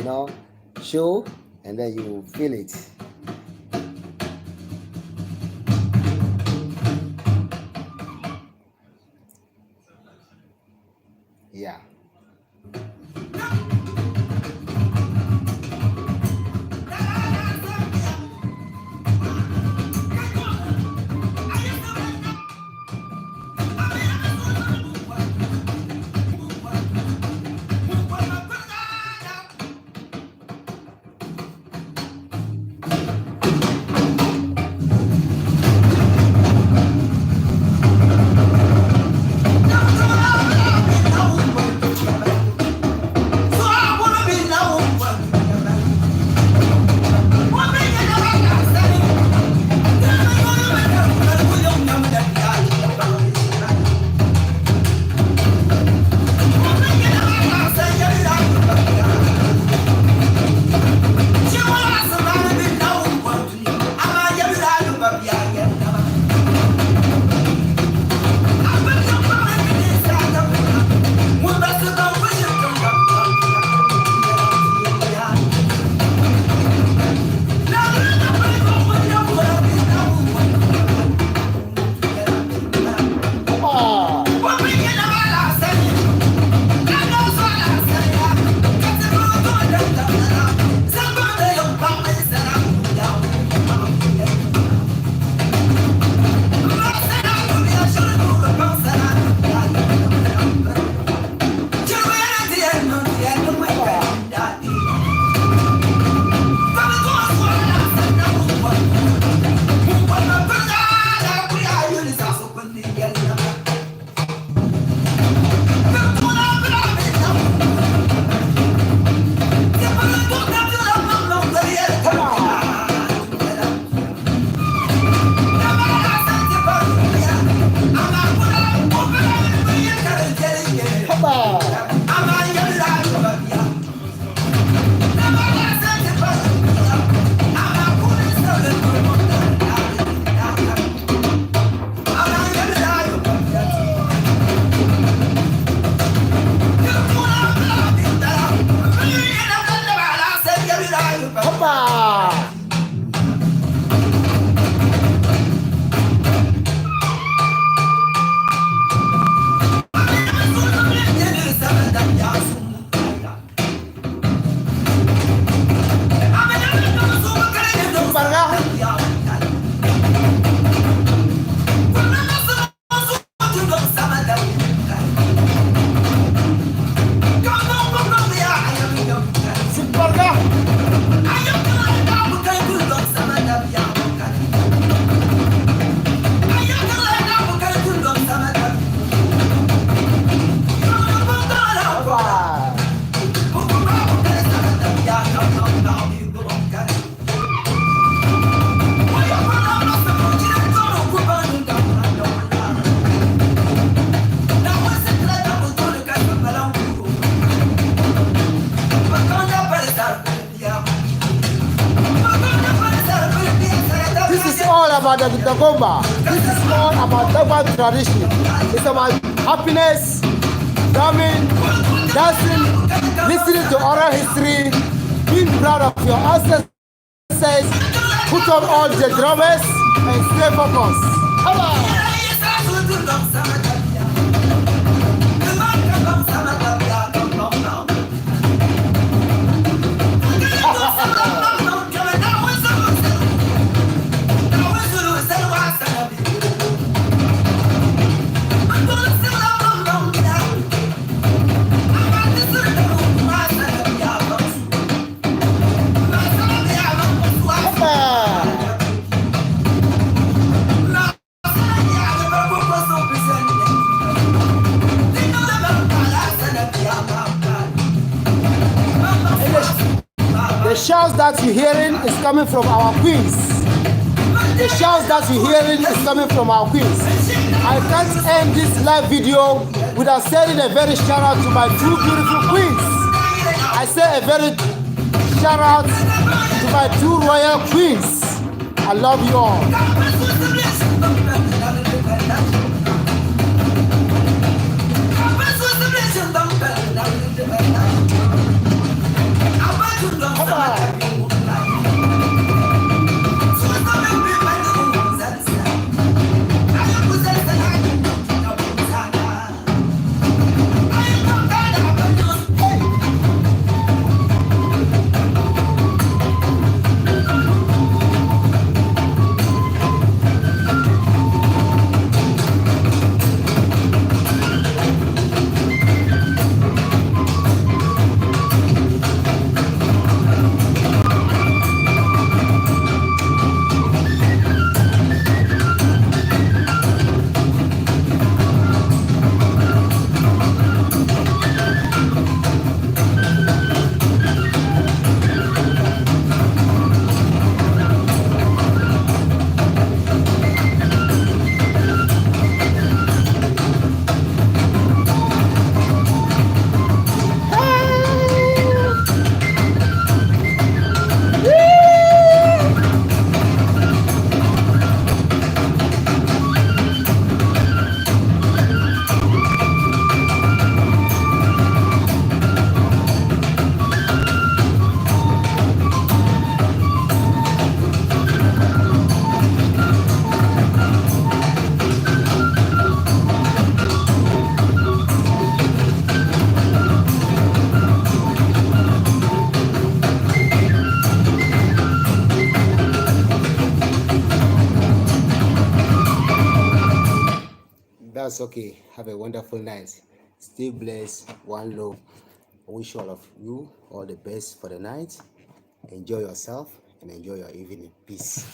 show, and then you will feel it. Yeah. About the Dagomba. This is all about Dagbon tradition. It's about happiness, drumming, dancing, listening to oral history, being proud of your ancestors, put on all the drummers, and stay focused. Hello. shouts that you're hearing is coming from our queens. The shouts that you're hearing is coming from our queens. I can't end this live video without sending a very shout out to my two beautiful queens. I say a very shout out to my two royal queens. I love you all. Come on. That's okay. Have a wonderful night. Stay blessed. One love. I wish all of you all the best for the night. Enjoy yourself and enjoy your evening. Peace.